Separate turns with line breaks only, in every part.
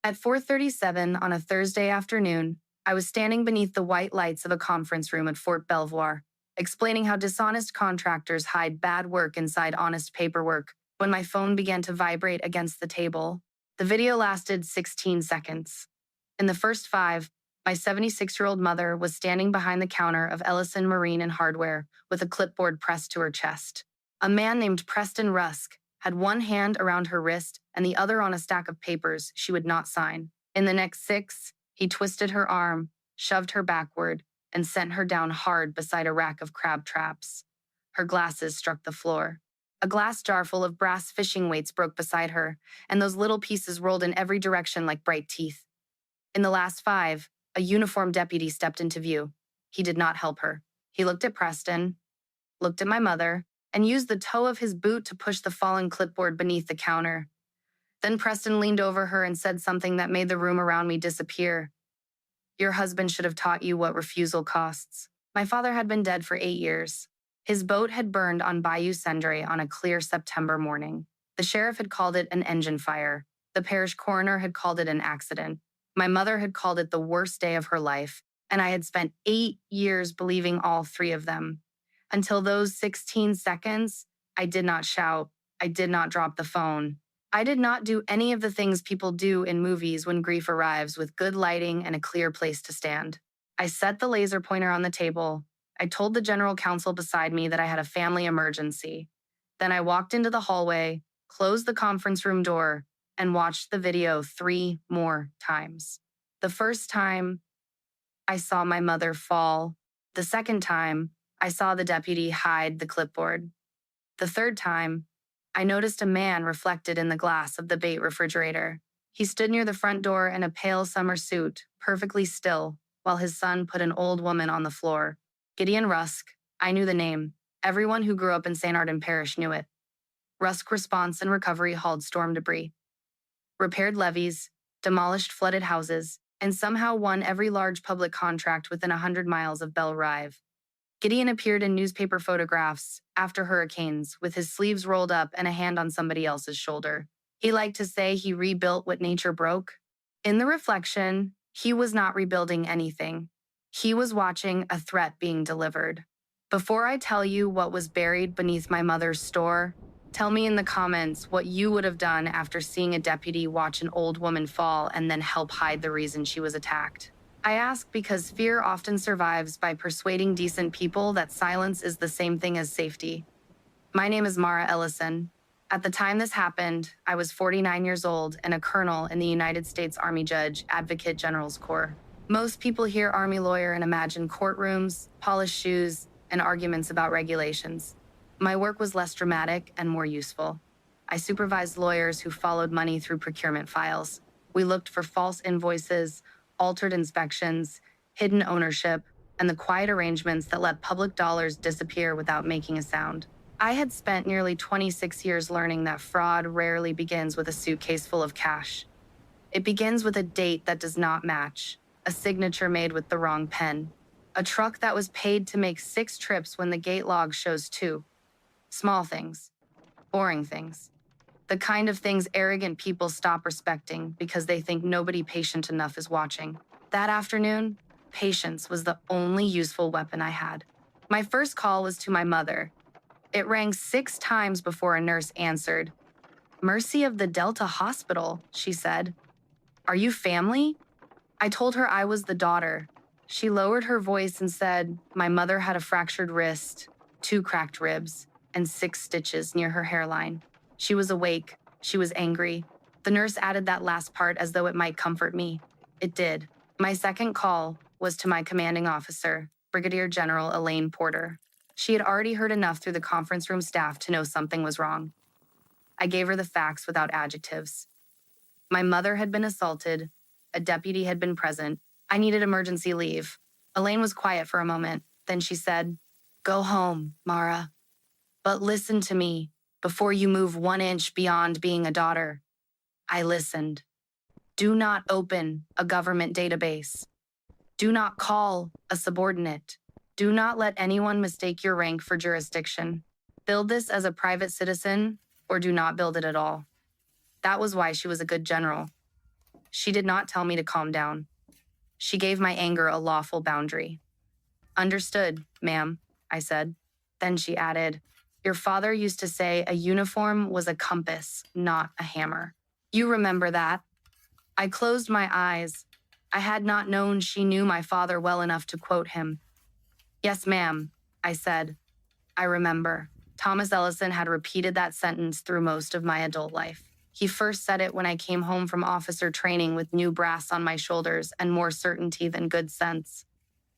At 4:37 on a Thursday afternoon, I was standing beneath the white lights of a conference room at Fort Belvoir, explaining how dishonest contractors hide bad work inside honest paperwork when my phone began to vibrate against the table. The video lasted 16 seconds. In the first 5, my 76-year-old mother was standing behind the counter of Ellison Marine and Hardware with a clipboard pressed to her chest. A man named Preston Rusk had one hand around her wrist and the other on a stack of papers she would not sign. In the next 6, he twisted her arm, shoved her backward, and sent her down hard beside a rack of crab traps. Her glasses struck the floor. A glass jar full of brass fishing weights broke beside her, and those little pieces rolled in every direction like bright teeth. In the last 5, a uniformed deputy stepped into view. He did not help her. He looked at Preston, looked at my mother, and used the toe of his boot to push the fallen clipboard beneath the counter. Then Preston leaned over her and said something that made the room around me disappear. "Your husband should have taught you what refusal costs." My father had been dead for 8 years. His boat had burned on Bayou Cendré on a clear September morning. The sheriff had called it an engine fire. The parish coroner had called it an accident. My mother had called it the worst day of her life, and I had spent 8 years believing all 3 of them. Until those 16 seconds, I did not shout. I did not drop the phone. I did not do any of the things people do in movies when grief arrives with good lighting and a clear place to stand. I set the laser pointer on the table. I told the general counsel beside me that I had a family emergency. Then I walked into the hallway, closed the conference room door, and watched the video 3 more times. The first time, I saw my mother fall. The second time, I saw the deputy hide the clipboard. The third time, I noticed a man reflected in the glass of the bait refrigerator. He stood near the front door in a pale summer suit, perfectly still, while his son put an old woman on the floor. Gideon Rusk. I knew the name. Everyone who grew up in St. Arden Parish knew it. Rusk Response and Recovery hauled storm debris, repaired levees, demolished flooded houses, and somehow won every large public contract within 100 miles of Belle Rive. Gideon appeared in newspaper photographs after hurricanes with his sleeves rolled up and a hand on somebody else's shoulder. He liked to say he rebuilt what nature broke. In the reflection, he was not rebuilding anything. He was watching a threat being delivered. Before I tell you what was buried beneath my mother's store, tell me in the comments what you would have done after seeing a deputy watch an old woman fall and then help hide the reason she was attacked. I ask because fear often survives by persuading decent people that silence is the same thing as safety. My name is Mara Ellison. At the time this happened, I was 49 years old and a colonel in the United States Army Judge Advocate General's Corps. Most people hear Army lawyer and imagine courtrooms, polished shoes, and arguments about regulations. My work was less dramatic and more useful. I supervised lawyers who followed money through procurement files. We looked for false invoices, altered inspections, hidden ownership, and the quiet arrangements that let public dollars disappear without making a sound. I had spent nearly 26 years learning that fraud rarely begins with a suitcase full of cash. It begins with a date that does not match, a signature made with the wrong pen, a truck that was paid to make 6 trips when the gate log shows 2. Small things, boring things, the kind of things arrogant people stop respecting because they think nobody patient enough is watching. That afternoon, patience was the only useful weapon I had. My first call was to my mother. It rang 6 times before a nurse answered. "Mercy of the Delta Hospital," she said. "Are you family?" I told her I was the daughter. She lowered her voice and said my mother had a fractured wrist, 2 cracked ribs, and 6 stitches near her hairline. She was awake. She was angry. The nurse added that last part as though it might comfort me. It did. My second call was to my commanding officer, Brigadier General Elaine Porter. She had already heard enough through the conference room staff to know something was wrong. I gave her the facts without adjectives. My mother had been assaulted. A deputy had been present. I needed emergency leave. Elaine was quiet for a moment. Then she said, "Go home, Mara. But listen to me before you move 1 inch beyond being a daughter." I listened. Do not open a government database. Do not call a subordinate. Do not let anyone mistake your rank for jurisdiction. Build this as a private citizen or do not build it at all. That was why she was a good general. She did not tell me to calm down. She gave my anger a lawful boundary. Understood, ma'am, I said. Then she added, your father used to say a uniform was a compass, not a hammer. You remember that? I closed my eyes. I had not known she knew my father well enough to quote him. Yes, ma'am, I said. I remember. Thomas Ellison had repeated that sentence through most of my adult life. He first said it when I came home from officer training with new brass on my shoulders and more certainty than good sense.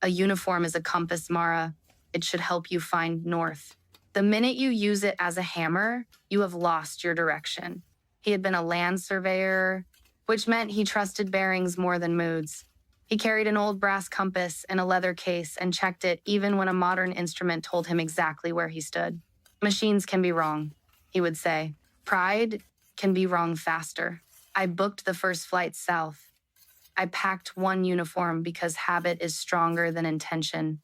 A uniform is a compass, Mara. It should help you find north. The minute you use it as a hammer, you have lost your direction. He had been a land surveyor, which meant he trusted bearings more than moods. He carried an old brass compass in a leather case and checked it even when a modern instrument told him exactly where he stood. Machines can be wrong, he would say. Pride can be wrong faster. I booked the first flight south. I packed one uniform because habit is stronger than intention,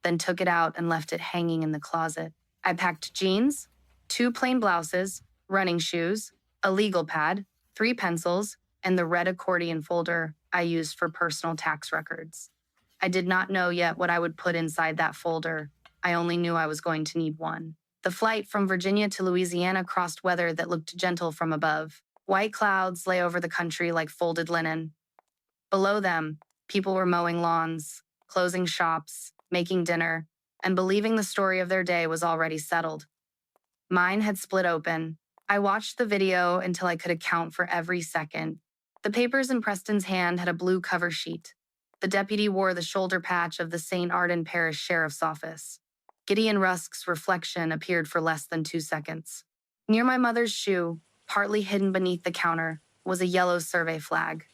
then took it out and left it hanging in the closet. I packed jeans, 2 plain blouses, running shoes, a legal pad, 3 pencils, and the red accordion folder I used for personal tax records. I did not know yet what I would put inside that folder. I only knew I was going to need one. The flight from Virginia to Louisiana crossed weather that looked gentle from above. White clouds lay over the country like folded linen. Below them, people were mowing lawns, closing shops, making dinner, and believing the story of their day was already settled. Mine had split open. I watched the video until I could account for every second. The papers in Preston's hand had a blue cover sheet. The deputy wore the shoulder patch of the St. Arden Parish Sheriff's Office. Gideon Rusk's reflection appeared for less than 2 seconds. Near my mother's shoe, partly hidden beneath the counter, was a yellow survey flag.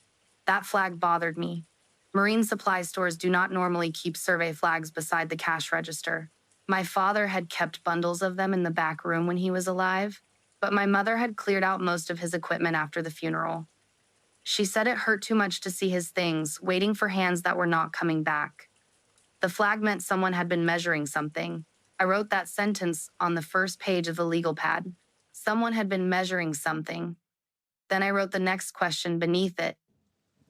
That flag bothered me. Marine supply stores do not normally keep survey flags beside the cash register. My father had kept bundles of them in the back room when he was alive, but my mother had cleared out most of his equipment after the funeral. She said it hurt too much to see his things, waiting for hands that were not coming back. The flag meant someone had been measuring something. I wrote that sentence on the first page of the legal pad. Someone had been measuring something. Then I wrote the next question beneath it.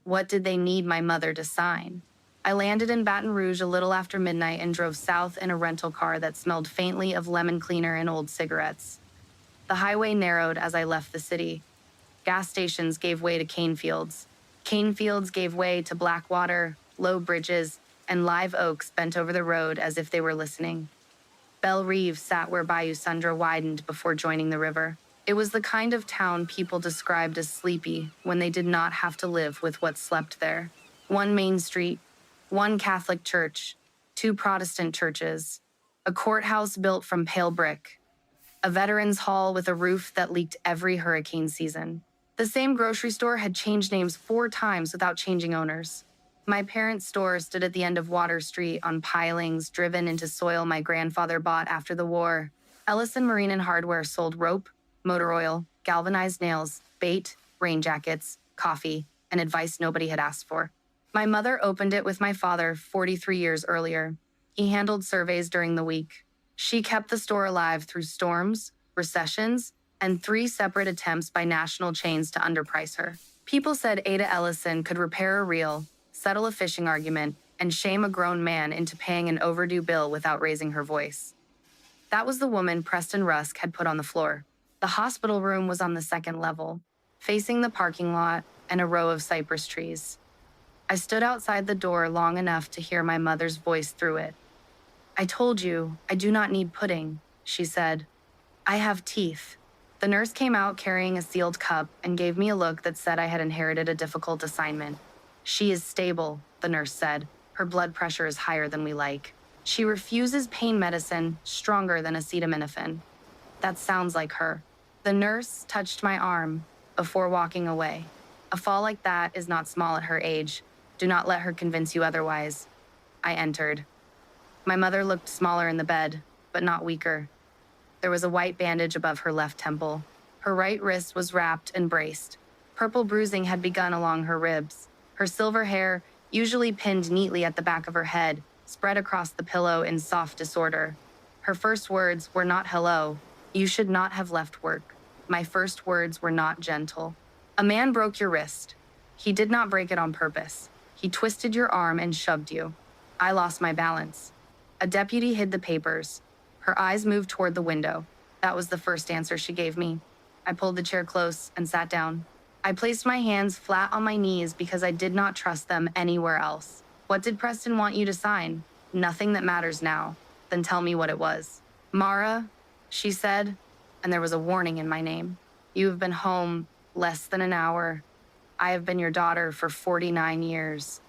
What did they need my mother to sign? I landed in Baton Rouge a little after midnight and drove south in a rental car that smelled faintly of lemon cleaner and old cigarettes. The highway narrowed as I left the city. Gas stations gave way to cane fields. Cane fields gave way to black water, low bridges, and live oaks bent over the road as if they were listening. Belle Reve sat where Bayou Sundra widened before joining the river. It was the kind of town people described as sleepy when they did not have to live with what slept there. 1 main street, 1 Catholic church, 2 Protestant churches, a courthouse built from pale brick, a veterans hall with a roof that leaked every hurricane season. The same grocery store had changed names 4 times without changing owners. My parents' store stood at the end of Water Street on pilings driven into soil my grandfather bought after the war. Ellison Marine and Hardware sold rope, motor oil, galvanized nails, bait, rain jackets, coffee, and advice nobody had asked for. My mother opened it with my father 43 years earlier. He handled surveys during the week. She kept the store alive through storms, recessions, and 3 separate attempts by national chains to underprice her. People said Ada Ellison could repair a reel, settle a fishing argument, and shame a grown man into paying an overdue bill without raising her voice. That was the woman Preston Rusk had put on the floor. The hospital room was on the 2nd level, facing the parking lot and a row of cypress trees. I stood outside the door long enough to hear my mother's voice through it. I told you, I do not need pudding, she said. I have teeth. The nurse came out carrying a sealed cup and gave me a look that said I had inherited a difficult assignment. She is stable, the nurse said. Her blood pressure is higher than we like. She refuses pain medicine stronger than acetaminophen. That sounds like her. The nurse touched my arm before walking away. A fall like that is not small at her age. Do not let her convince you otherwise. I entered. My mother looked smaller in the bed, but not weaker. There was a white bandage above her left temple. Her right wrist was wrapped and braced. Purple bruising had begun along her ribs. Her silver hair, usually pinned neatly at the back of her head, spread across the pillow in soft disorder. Her first words were not hello. You should not have left work. My first words were not gentle. A man broke your wrist. He did not break it on purpose. He twisted your arm and shoved you. I lost my balance. A deputy hid the papers. Her eyes moved toward the window. That was the first answer she gave me. I pulled the chair close and sat down. I placed my hands flat on my knees because I did not trust them anywhere else. What did Preston want you to sign? Nothing that matters now. Then tell me what it was. Mara, she said, and there was a warning in my name. You have been home less than an hour. I have been your daughter for 49 years.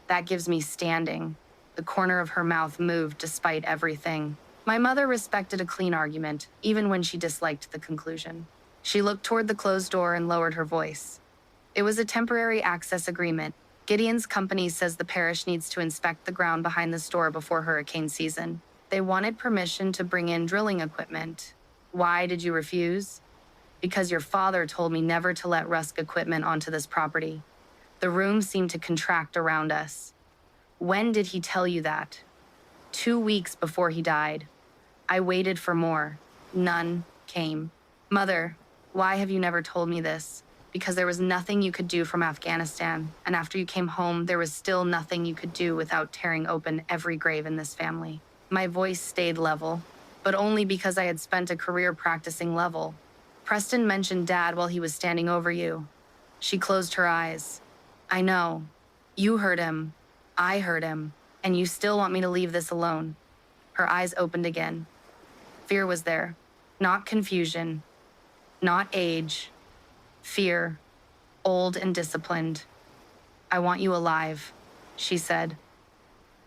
That gives me standing. The corner of her mouth moved despite everything. My mother respected a clean argument, even when she disliked the conclusion. She looked toward the closed door and lowered her voice. It was a temporary access agreement. Gideon's company says the parish needs to inspect the ground behind the store before hurricane season. They wanted permission to bring in drilling equipment. Why did you refuse? Because your father told me never to let Rusk equipment onto this property. The room seemed to contract around us. When did he tell you that? 2 weeks before he died. I waited for more. None came. Mother, why have you never told me this? Because there was nothing you could do from Afghanistan, and after you came home, there was still nothing you could do without tearing open every grave in this family. My voice stayed level, but only because I had spent a career practicing level. Preston mentioned Dad while he was standing over you. She closed her eyes. I know. You heard him. I heard him. And you still want me to leave this alone. Her eyes opened again. Fear was there. Not confusion. Not age. Fear. Old and disciplined. I want you alive, she said.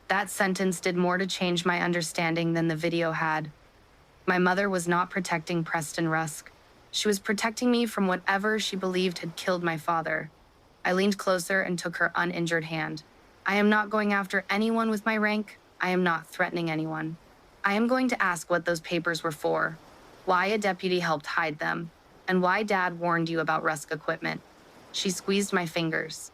That sentence did more to change my understanding than the video had. My mother was not protecting Preston Rusk. She was protecting me from whatever she believed had killed my father. I leaned closer and took her uninjured hand. I am not going after anyone with my rank. I am not threatening anyone. I am going to ask what those papers were for, why a deputy helped hide them, and why Dad warned you about Rusk equipment. She squeezed my fingers.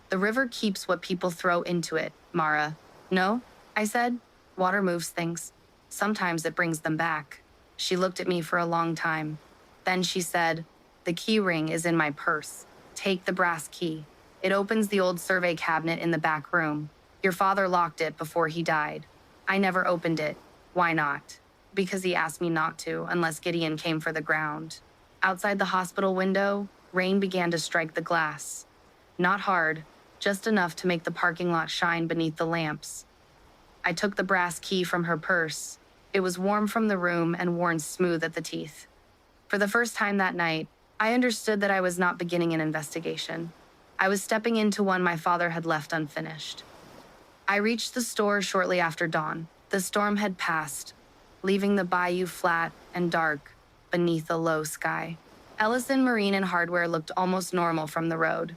The river keeps what people throw into it, Mara. No, I said. Water moves things. Sometimes it brings them back. She looked at me for a long time. Then she said, the key ring is in my purse. Take the brass key. It opens the old survey cabinet in the back room. Your father locked it before he died. I never opened it. Why not? Because he asked me not to, unless Gideon came for the ground. Outside the hospital window, rain began to strike the glass. Not hard, just enough to make the parking lot shine beneath the lamps. I took the brass key from her purse. It was warm from the room and worn smooth at the teeth. For the first time that night, I understood that I was not beginning an investigation. I was stepping into one my father had left unfinished. I reached the store shortly after dawn. The storm had passed, leaving the bayou flat and dark beneath a low sky. Ellison Marine and Hardware looked almost normal from the road.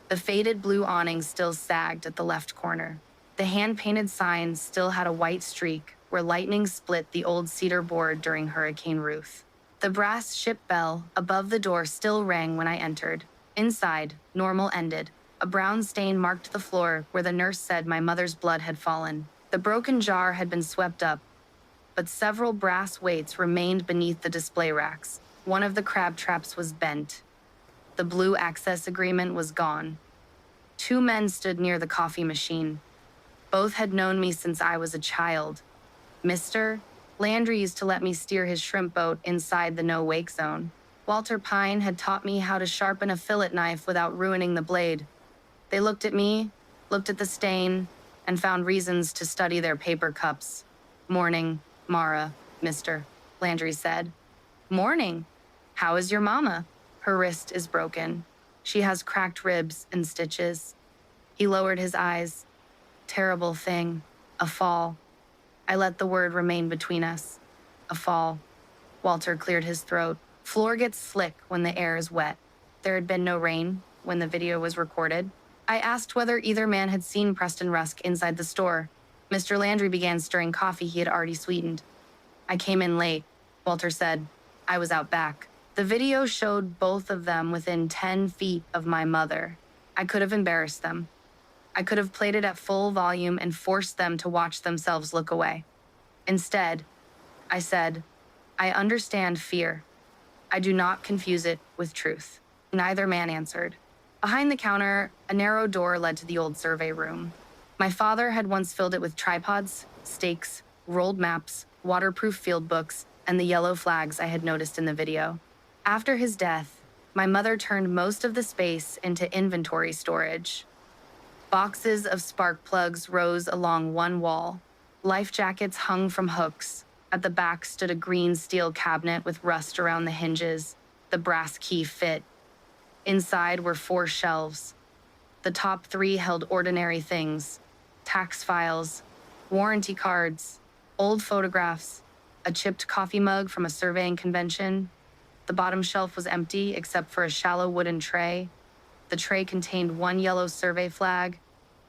The faded blue awning still sagged at the left corner. The hand-painted sign still had a white streak where lightning split the old cedar board during Hurricane Ruth. The brass ship bell above the door still rang when I entered. Inside, normal ended. A brown stain marked the floor where the nurse said my mother's blood had fallen. The broken jar had been swept up, but several brass weights remained beneath the display racks. One of the crab traps was bent. The blue access agreement was gone. 2 men stood near the coffee machine. Both had known me since I was a child. Mr. Landry used to let me steer his shrimp boat inside the no-wake zone. Walter Pine had taught me how to sharpen a fillet knife without ruining the blade. They looked at me, looked at the stain, and found reasons to study their paper cups. Morning, Mara, Mr. Landry said. Morning. How is your mama? Her wrist is broken. She has cracked ribs and stitches. He lowered his eyes. Terrible thing. A fall. I let the word remain between us. A fall. Walter cleared his throat. Floor gets slick when the air is wet. There had been no rain when the video was recorded. I asked whether either man had seen Preston Rusk inside the store. Mr. Landry began stirring coffee he had already sweetened. I came in late, Walter said. I was out back. The video showed both of them within 10 feet of my mother. I could have embarrassed them. I could have played it at full volume and forced them to watch themselves look away. Instead, I said, I understand fear. I do not confuse it with truth. Neither man answered. Behind the counter, A narrow door led to the old survey room. My father had once filled it with tripods, stakes, rolled maps, waterproof field books, and the yellow flags I had noticed in the video. After his death, my mother turned most of the space into inventory storage. Boxes of spark plugs rose along one wall. Life jackets hung from hooks. At the back stood a green steel cabinet with rust around the hinges. The brass key fit. Inside were 4 shelves. The top 3 held ordinary things: tax files, warranty cards, old photographs, a chipped coffee mug from a surveying convention. The bottom shelf was empty except for a shallow wooden tray. The tray contained 1 yellow survey flag,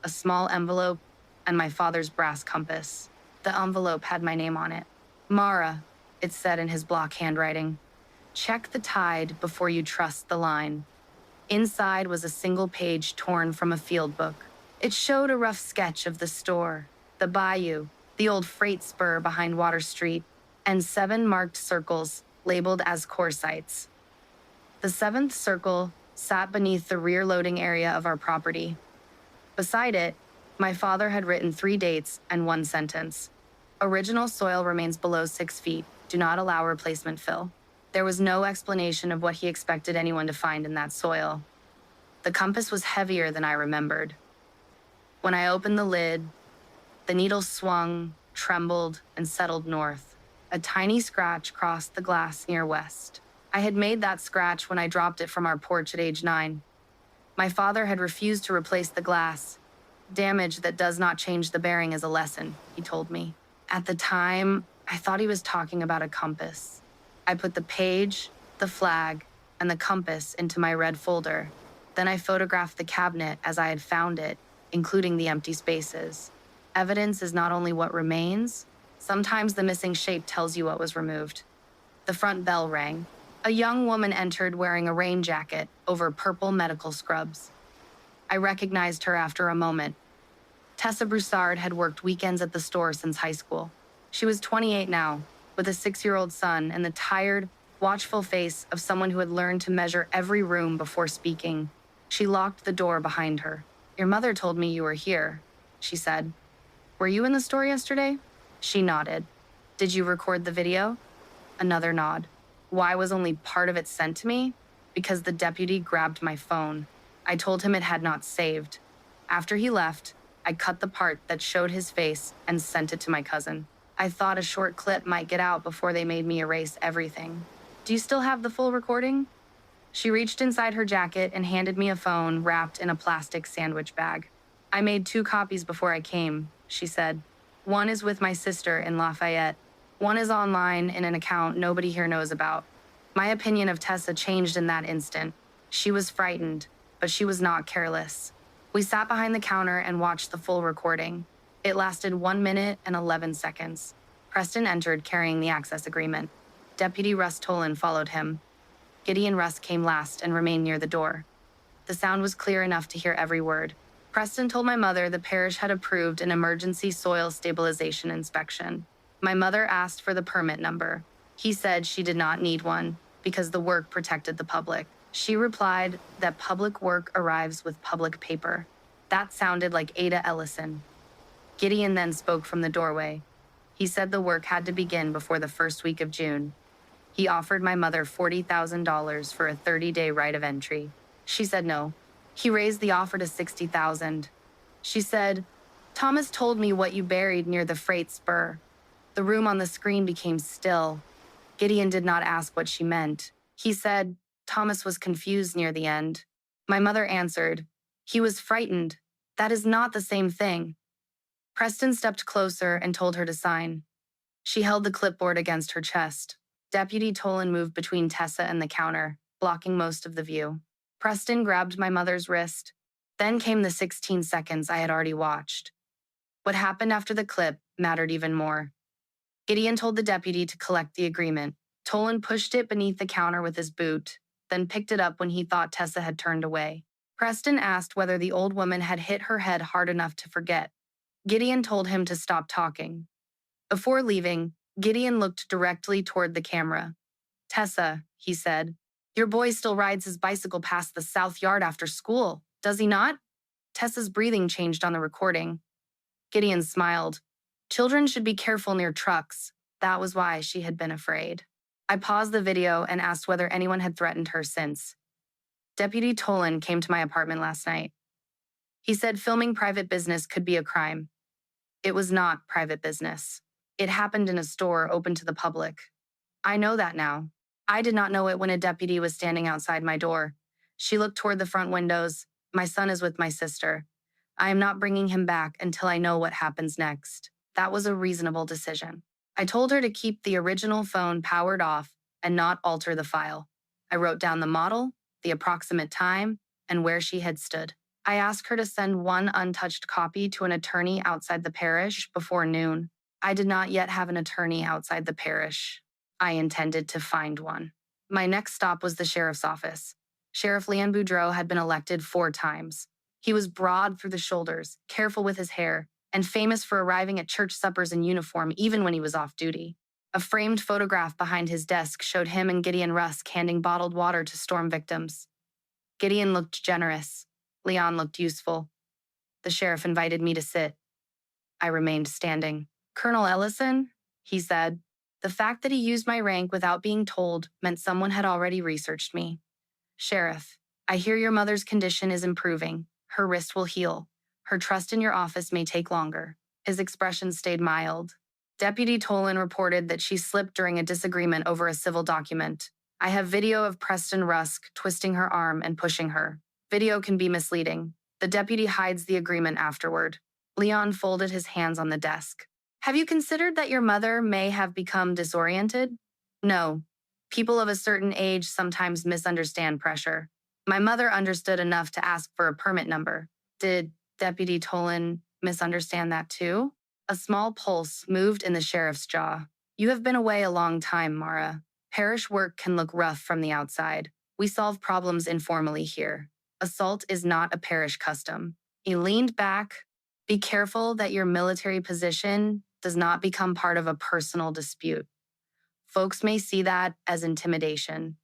a small envelope, and my father's brass compass. The envelope had my name on it. Mara, it said in his block handwriting. Check the tide before you trust the line. Inside was a single page torn from a field book. It showed a rough sketch of the store, the bayou, the old freight spur behind Water Street, and 7 marked circles labeled as core sites. The 7th circle sat beneath the rear loading area of our property. Beside it, my father had written 3 dates and 1 sentence. Original soil remains below 6 feet. Do not allow replacement fill. There was no explanation of what he expected anyone to find in that soil. The compass was heavier than I remembered. When I opened the lid, the needle swung, trembled, and settled north. A tiny scratch crossed the glass near west. I had made that scratch when I dropped it from our porch at age 9. My father had refused to replace the glass. Damage that does not change the bearing is a lesson, he told me. At the time, I thought he was talking about a compass. I put the page, the flag, and the compass into my red folder. Then I photographed the cabinet as I had found it, including the empty spaces. Evidence is not only what remains, sometimes the missing shape tells you what was removed. The front bell rang. A young woman entered wearing a rain jacket over purple medical scrubs. I recognized her after a moment. Tessa Broussard had worked weekends at the store since high school. She was 28 now, with a 6-year-old son and the tired, watchful face of someone who had learned to measure every room before speaking. She locked the door behind her. Your mother told me you were here, she said. Were you in the store yesterday? She nodded. Did you record the video? Another nod. Why was only part of it sent to me? Because the deputy grabbed my phone. I told him it had not saved. After he left, I cut the part that showed his face and sent it to my cousin. I thought a short clip might get out before they made me erase everything. Do you still have the full recording? She reached inside her jacket and handed me a phone wrapped in a plastic sandwich bag. I made 2 copies before I came, she said. One is with my sister in Lafayette. One is online in an account nobody here knows about. My opinion of Tessa changed in that instant. She was frightened, but she was not careless. We sat behind the counter and watched the full recording. It lasted 1 minute and 11 seconds. Preston entered carrying the access agreement. Deputy Russ Tolan followed him. Gideon Russ came last and remained near the door. The sound was clear enough to hear every word. Preston told my mother the parish had approved an emergency soil stabilization inspection. My mother asked for the permit number. He said she did not need one because the work protected the public. She replied that public work arrives with public paper. That sounded like Ada Ellison. Gideon then spoke from the doorway. He said the work had to begin before the first week of June. He offered my mother $40,000 for a 30-day right of entry. She said no. He raised the offer to $60,000. She said, Thomas told me what you buried near the freight spur. The room on the screen became still. Gideon did not ask what she meant. He said Thomas was confused near the end. My mother answered, he was frightened. That is not the same thing. Preston stepped closer and told her to sign. She held the clipboard against her chest. Deputy Tolan moved between Tessa and the counter, blocking most of the view. Preston grabbed my mother's wrist. Then came the 16 seconds I had already watched. What happened after the clip mattered even more. Gideon told the deputy to collect the agreement. Tolan pushed it beneath the counter with his boot, then picked it up when he thought Tessa had turned away. Preston asked whether the old woman had hit her head hard enough to forget. Gideon told him to stop talking. Before leaving, Gideon looked directly toward the camera. Tessa, he said, your boy still rides his bicycle past the south yard after school, does he not? Tessa's breathing changed on the recording. Gideon smiled. Children should be careful near trucks. That was why she had been afraid. I paused the video and asked whether anyone had threatened her since. Deputy Tolan came to my apartment last night. He said filming private business could be a crime. It was not private business. It happened in a store open to the public. I know that now. I did not know it when a deputy was standing outside my door. She looked toward the front windows. My son is with my sister. I am not bringing him back until I know what happens next. That was a reasonable decision. I told her to keep the original phone powered off and not alter the file. I wrote down the model, the approximate time, and where she had stood. I asked her to send one untouched copy to an attorney outside the parish before noon. I did not yet have an attorney outside the parish. I intended to find one. My next stop was the sheriff's office. Sheriff Leon Boudreau had been elected 4 times. He was broad through the shoulders, careful with his hair, and famous for arriving at church suppers in uniform even when he was off duty. A framed photograph behind his desk showed him and Gideon Rusk handing bottled water to storm victims. Gideon looked generous. Leon looked useful. The sheriff invited me to sit. I remained standing. "Colonel Ellison," he said. The fact that he used my rank without being told meant someone had already researched me. "Sheriff, I hear your mother's condition is improving. Her wrist will heal. Her trust in your office may take longer." His expression stayed mild. Deputy Tolan reported that she slipped during a disagreement over a civil document. I have video of Preston Rusk twisting her arm and pushing her. Video can be misleading. The deputy hides the agreement afterward. Leon folded his hands on the desk. "Have you considered that your mother may have become disoriented?" "No. People of a certain age sometimes misunderstand pressure. My mother understood enough to ask for a permit number." Did Deputy Tolan misunderstand that too? A small pulse moved in the sheriff's jaw. "You have been away a long time, Mara. Parish work can look rough from the outside. We solve problems informally here. Assault is not a parish custom." He leaned back. "Be careful that your military position does not become part of a personal dispute. Folks may see that as intimidation.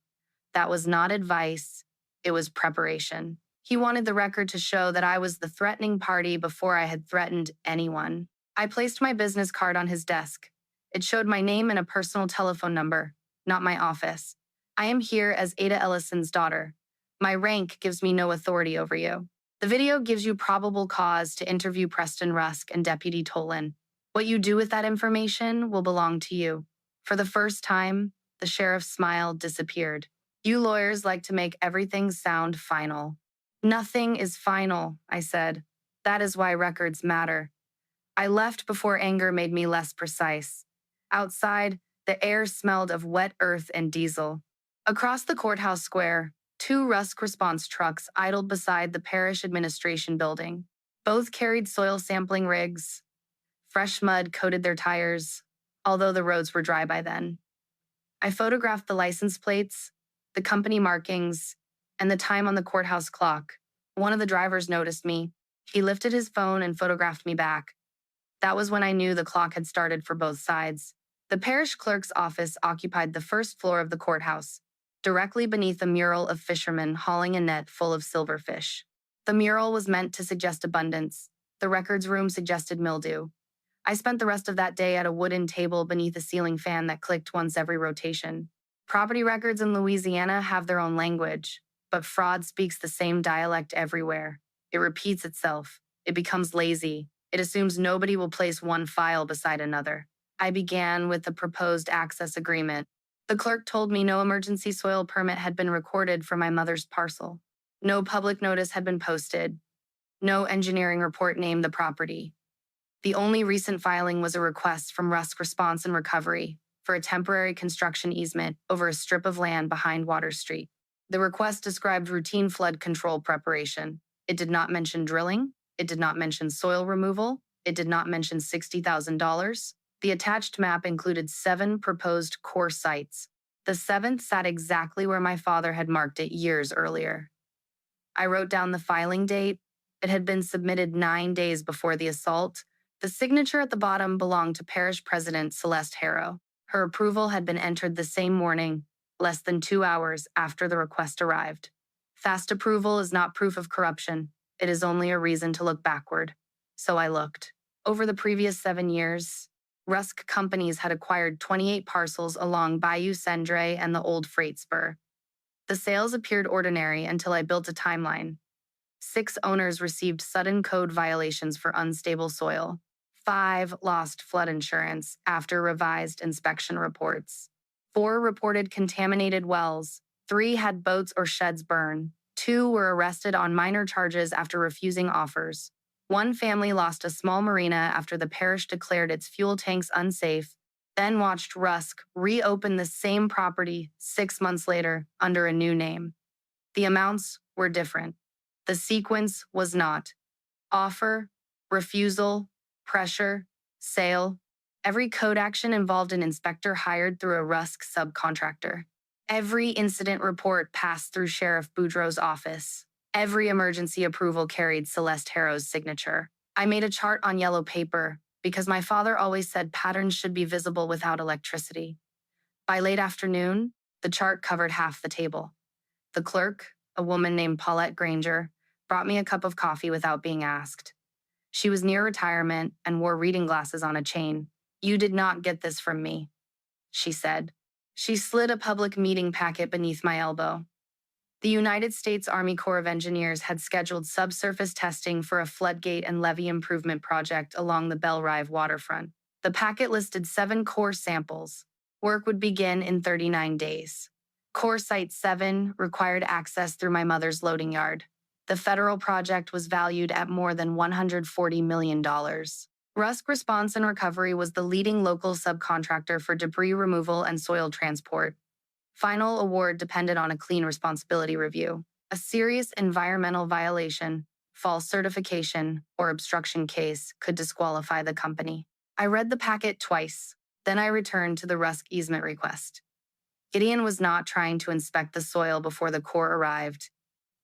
That was not advice. It was preparation." He wanted the record to show that I was the threatening party before I had threatened anyone. I placed my business card on his desk. It showed my name and a personal telephone number, not my office. "I am here as Ada Ellison's daughter. My rank gives me no authority over you. The video gives you probable cause to interview Preston Rusk and Deputy Tolan. What you do with that information will belong to you." For the first time, the sheriff's smile disappeared. "You lawyers like to make everything sound final." "Nothing is final," I said. "That is why records matter." I left before anger made me less precise. Outside, the air smelled of wet earth and diesel. Across the courthouse square, 2 Rusk response trucks idled beside the parish administration building. Both carried soil sampling rigs. Fresh mud coated their tires, although the roads were dry by then. I photographed the license plates, the company markings, and the time on the courthouse clock. One of the drivers noticed me. He lifted his phone and photographed me back. That was when I knew the clock had started for both sides. The parish clerk's office occupied the first floor of the courthouse, directly beneath a mural of fishermen hauling a net full of silverfish. The mural was meant to suggest abundance. The records room suggested mildew. I spent the rest of that day at a wooden table beneath a ceiling fan that clicked once every rotation. Property records in Louisiana have their own language, but fraud speaks the same dialect everywhere. It repeats itself. It becomes lazy. It assumes nobody will place one file beside another. I began with the proposed access agreement. The clerk told me no emergency soil permit had been recorded for my mother's parcel. No public notice had been posted. No engineering report named the property. The only recent filing was a request from Rusk Response and Recovery for a temporary construction easement over a strip of land behind Water Street. The request described routine flood control preparation. It did not mention drilling. It did not mention soil removal. It did not mention $60,000. The attached map included 7 proposed core sites. The 7th sat exactly where my father had marked it years earlier. I wrote down the filing date. It had been submitted 9 days before the assault. The signature at the bottom belonged to Parish President Celeste Harrow. Her approval had been entered the same morning, less than 2 hours after the request arrived. Fast approval is not proof of corruption. It is only a reason to look backward. So I looked. Over the previous 7 years, Rusk companies had acquired 28 parcels along Bayou Cendre and the Old Freight Spur. The sales appeared ordinary until I built a timeline. 6 owners received sudden code violations for unstable soil. 5 lost flood insurance after revised inspection reports. 4 reported contaminated wells. 3 had boats or sheds burn. 2 were arrested on minor charges after refusing offers. 1 family lost a small marina after the parish declared its fuel tanks unsafe, then watched Rusk reopen the same property 6 months later under a new name. The amounts were different. The sequence was not. Offer, refusal, pressure, sale. Every code action involved an inspector hired through a Rusk subcontractor. Every incident report passed through Sheriff Boudreau's office. Every emergency approval carried Celeste Harrow's signature. I made a chart on yellow paper because my father always said patterns should be visible without electricity. By late afternoon, the chart covered half the table. The clerk, a woman named Paulette Granger, brought me a cup of coffee without being asked. She was near retirement and wore reading glasses on a chain. "You did not get this from me," she said. She slid a public meeting packet beneath my elbow. The United States Army Corps of Engineers had scheduled subsurface testing for a floodgate and levee improvement project along the Belle Rive waterfront. The packet listed 7 core samples. Work would begin in 39 days. Core Site 7 required access through my mother's loading yard. The federal project was valued at more than $140 million. Rusk Response and Recovery was the leading local subcontractor for debris removal and soil transport. Final award depended on a clean responsibility review. A serious environmental violation, false certification, or obstruction case could disqualify the company. I read the packet twice. Then I returned to the Rusk easement request. Gideon was not trying to inspect the soil before the Corps arrived.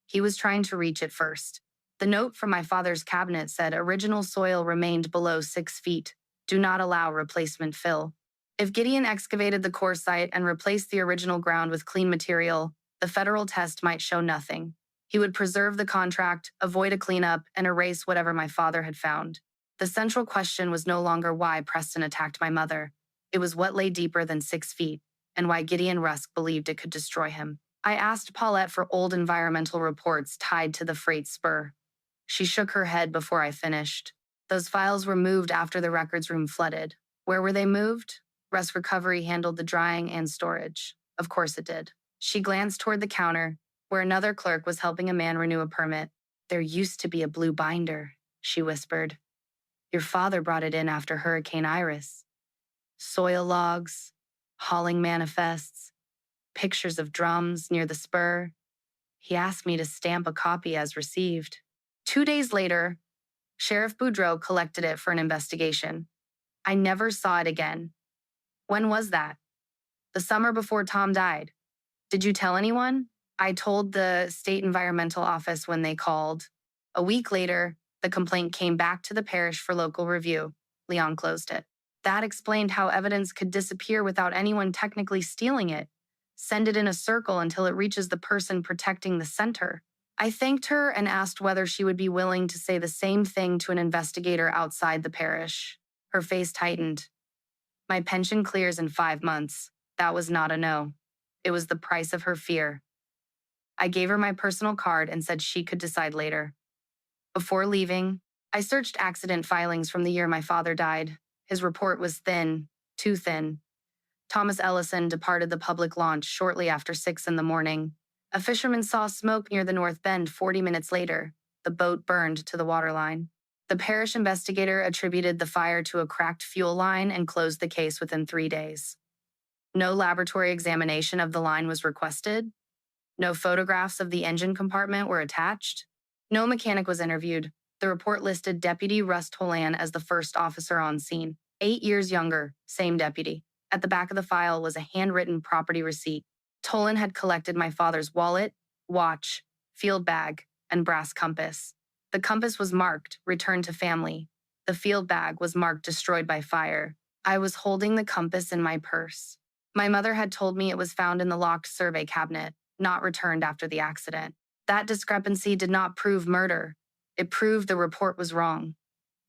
He was trying to reach it first. The note from my father's cabinet said original soil remained below 6 feet. Do not allow replacement fill. If Gideon excavated the core site and replaced the original ground with clean material, the federal test might show nothing. He would preserve the contract, avoid a cleanup, and erase whatever my father had found. The central question was no longer why Preston attacked my mother. It was what lay deeper than 6 feet, and why Gideon Rusk believed it could destroy him. I asked Paulette for old environmental reports tied to the freight spur. She shook her head before I finished. Those files were moved after the records room flooded. Where were they moved? Rusk Recovery handled the drying and storage. Of course it did. She glanced toward the counter, where another clerk was helping a man renew a permit. There used to be a blue binder, she whispered. Your father brought it in after Hurricane Iris. Soil logs, hauling manifests, pictures of drums near the spur. He asked me to stamp a copy as received. 2 days later, Sheriff Boudreau collected it for an investigation. I never saw it again. When was that? The summer before Tom died. Did you tell anyone? I told the state environmental office when they called. A week later, the complaint came back to the parish for local review. Leon closed it. That explained how evidence could disappear without anyone technically stealing it. Send it in a circle until it reaches the person protecting the center. I thanked her and asked whether she would be willing to say the same thing to an investigator outside the parish. Her face tightened. My pension clears in 5 months. That was not a no. It was the price of her fear. I gave her my personal card and said she could decide later. Before leaving, I searched accident filings from the year my father died. His report was thin, too thin. Thomas Ellison departed the public launch shortly after 6 in the morning. A fisherman saw smoke near the North Bend 40 minutes later. The boat burned to the waterline. The parish investigator attributed the fire to a cracked fuel line and closed the case within 3 days. No laboratory examination of the line was requested. No photographs of the engine compartment were attached. No mechanic was interviewed. The report listed Deputy Russ Tolan as the first officer on scene. 8 years younger, same deputy. At the back of the file was a handwritten property receipt. Tolan had collected my father's wallet, watch, field bag, and brass compass. The compass was marked, returned to family. The field bag was marked destroyed by fire. I was holding the compass in my purse. My mother had told me it was found in the locked survey cabinet, not returned after the accident. That discrepancy did not prove murder. It proved the report was wrong,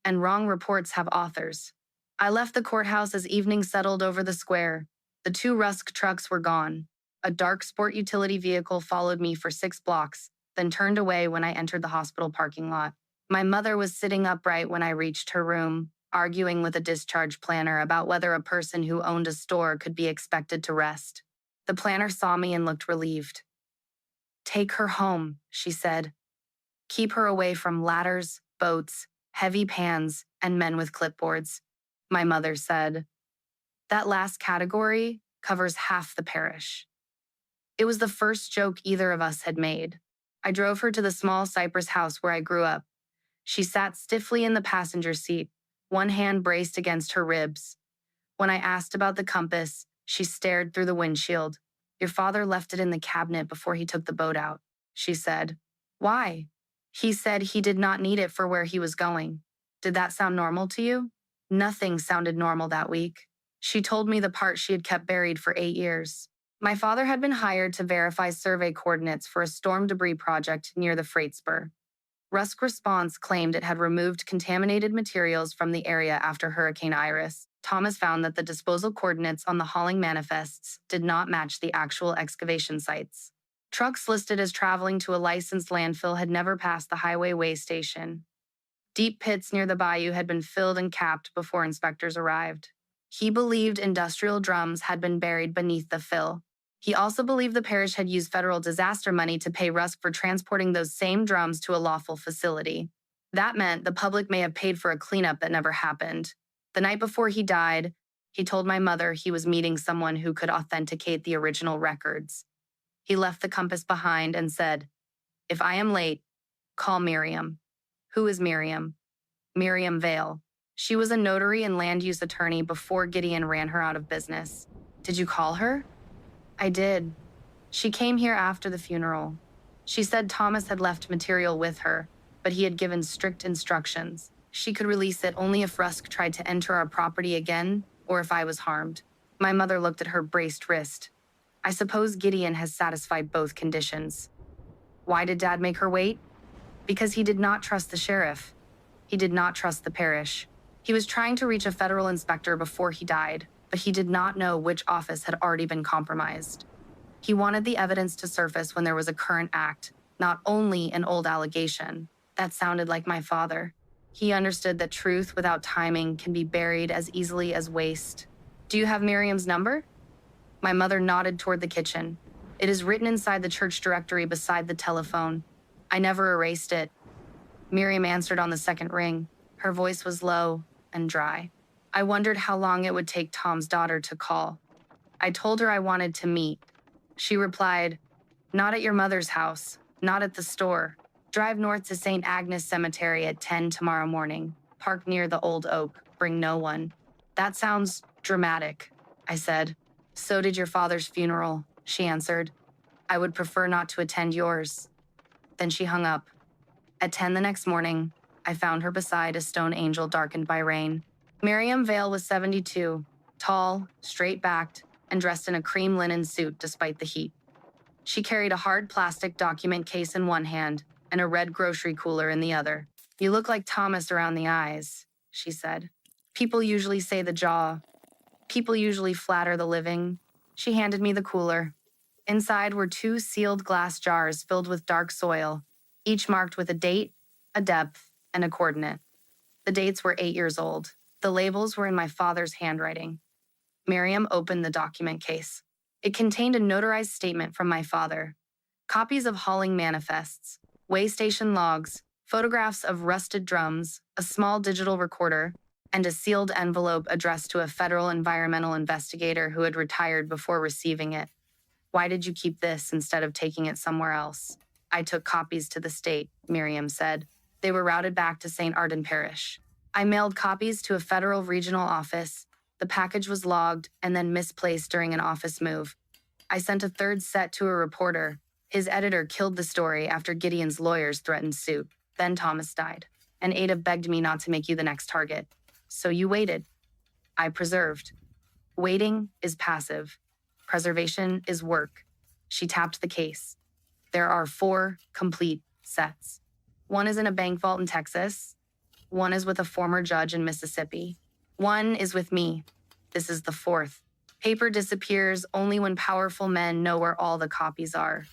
and wrong reports have authors. I left the courthouse as evening settled over the square. The two Rusk trucks were gone. A dark sport utility vehicle followed me for 6 blocks, then turned away when I entered the hospital parking lot. My mother was sitting upright when I reached her room, arguing with a discharge planner about whether a person who owned a store could be expected to rest. The planner saw me and looked relieved. "Take her home," she said. "Keep her away from ladders, boats, heavy pans, and men with clipboards." My mother said, "That last category covers half the parish." It was the first joke either of us had made. I drove her to the small cypress house where I grew up. She sat stiffly in the passenger seat, one hand braced against her ribs. When I asked about the compass, she stared through the windshield. "Your father left it in the cabinet before he took the boat out," she said. "Why?" "He said he did not need it for where he was going." Did that sound normal to you? Nothing sounded normal that week. She told me the part she had kept buried for 8 years. My father had been hired to verify survey coordinates for a storm debris project near the freight spur. Rusk Response claimed it had removed contaminated materials from the area after Hurricane Iris. Thomas found that the disposal coordinates on the hauling manifests did not match the actual excavation sites. Trucks listed as traveling to a licensed landfill had never passed the highway weigh station. Deep pits near the bayou had been filled and capped before inspectors arrived. He believed industrial drums had been buried beneath the fill. He also believed the parish had used federal disaster money to pay Rusk for transporting those same drums to a lawful facility. That meant the public may have paid for a cleanup that never happened. The night before he died, he told my mother he was meeting someone who could authenticate the original records. He left the compass behind and said, "If I am late, call Miriam." Who is Miriam? Miriam Vale. She was a notary and land use attorney before Gideon ran her out of business. Did you call her? I did. She came here after the funeral. She said Thomas had left material with her, but he had given strict instructions. She could release it only if Rusk tried to enter our property again or if I was harmed. My mother looked at her braced wrist. I suppose Gideon has satisfied both conditions. Why did Dad make her wait? Because he did not trust the sheriff. He did not trust the parish. He was trying to reach a federal inspector before he died, but he did not know which office had already been compromised. He wanted the evidence to surface when there was a current act, not only an old allegation. That sounded like my father. He understood that truth without timing can be buried as easily as waste. Do you have Miriam's number? My mother nodded toward the kitchen. It is written inside the church directory beside the telephone. I never erased it. Miriam answered on the second ring. Her voice was low and dry. I wondered how long it would take Tom's daughter to call. I told her I wanted to meet. She replied, "Not at your mother's house, not at the store. Drive north to St. Agnes Cemetery at 10 tomorrow morning. Park near the old oak. Bring no one." That sounds dramatic, I said. So did your father's funeral, she answered. I would prefer not to attend yours. Then she hung up. At 10 the next morning, I found her beside a stone angel darkened by rain. Miriam Vale was 72, tall, straight-backed, and dressed in a cream linen suit despite the heat. She carried a hard plastic document case in one hand and a red grocery cooler in the other. "You look like Thomas around the eyes," she said. "People usually say the jaw. People usually flatter the living." She handed me the cooler. Inside were 2 sealed glass jars filled with dark soil, each marked with a date, a depth, and a coordinate. The dates were 8 years old. The labels were in my father's handwriting. Miriam opened the document case. It contained a notarized statement from my father, copies of hauling manifests, weigh station logs, photographs of rusted drums, a small digital recorder, and a sealed envelope addressed to a federal environmental investigator who had retired before receiving it. "Why did you keep this instead of taking it somewhere else?" "I took copies to the state," Miriam said. "They were routed back to St. Arden Parish. I mailed copies to a federal regional office. The package was logged and then misplaced during an office move. I sent a third set to a reporter. His editor killed the story after Gideon's lawyers threatened suit. Then Thomas died, and Ada begged me not to make you the next target. So you waited. I preserved. Waiting is passive. Preservation is work." She tapped the case. "There are 4 complete sets. One is in a bank vault in Texas. One is with a former judge in Mississippi. One is with me. This is the fourth. Paper disappears only when powerful men know where all the copies are.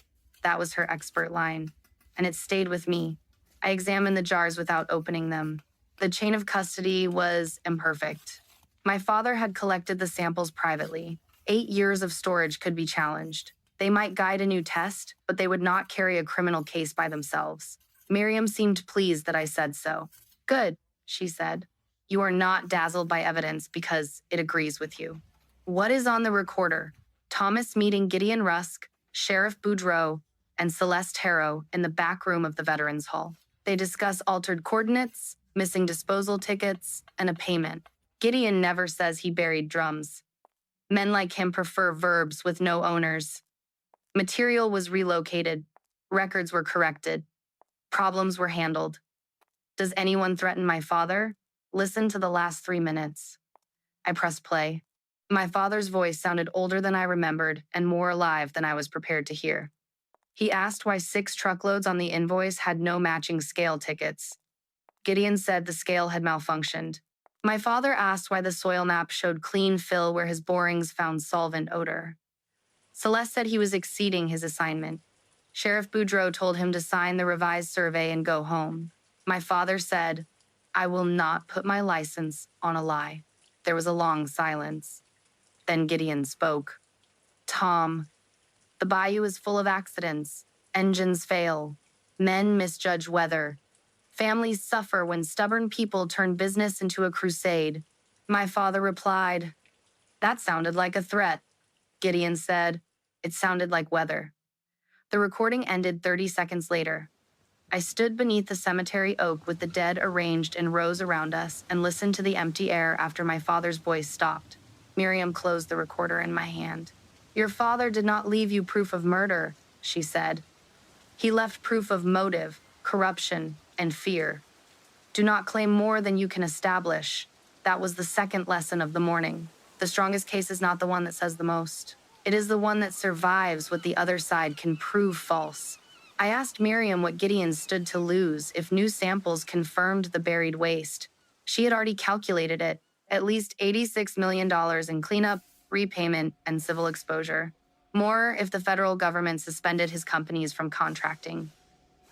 That was her expert line, and it stayed with me. I examined the jars without opening them. The chain of custody was imperfect. My father had collected the samples privately. 8 years of storage could be challenged. They might guide a new test, but they would not carry a criminal case by themselves. Miriam seemed pleased that I said so. Good, she said. You are not dazzled by evidence because it agrees with you. What is on the recorder? Thomas meeting Gideon Rusk, Sheriff Boudreau, and Celeste Harrow in the back room of the Veterans Hall. They discuss altered coordinates, missing disposal tickets, and a payment. Gideon never says he buried drums. Men like him prefer verbs with no owners. Material was relocated. Records were corrected. Problems were handled. Does anyone threaten my father? Listen to the last 3 minutes. I pressed play. My father's voice sounded older than I remembered and more alive than I was prepared to hear. He asked why 6 truckloads on the invoice had no matching scale tickets. Gideon said the scale had malfunctioned. My father asked why the soil map showed clean fill where his borings found solvent odor. Celeste said he was exceeding his assignment. Sheriff Boudreau told him to sign the revised survey and go home. My father said, I will not put my license on a lie. There was a long silence. Then Gideon spoke. Tom, the bayou is full of accidents. Engines fail. Men misjudge weather. Families suffer when stubborn people turn business into a crusade. My father replied, that sounded like a threat. Gideon said, it sounded like weather. The recording ended 30 seconds later. I stood beneath the cemetery oak with the dead arranged in rows around us and listened to the empty air after my father's voice stopped. Miriam closed the recorder in my hand. Your father did not leave you proof of murder, she said. He left proof of motive, corruption, and fear. Do not claim more than you can establish. That was the second lesson of the morning. The strongest case is not the one that says the most. It is the one that survives what the other side can prove false. I asked Miriam what Gideon stood to lose if new samples confirmed the buried waste. She had already calculated it, at least $86 million in cleanup, repayment, and civil exposure. More if the federal government suspended his companies from contracting.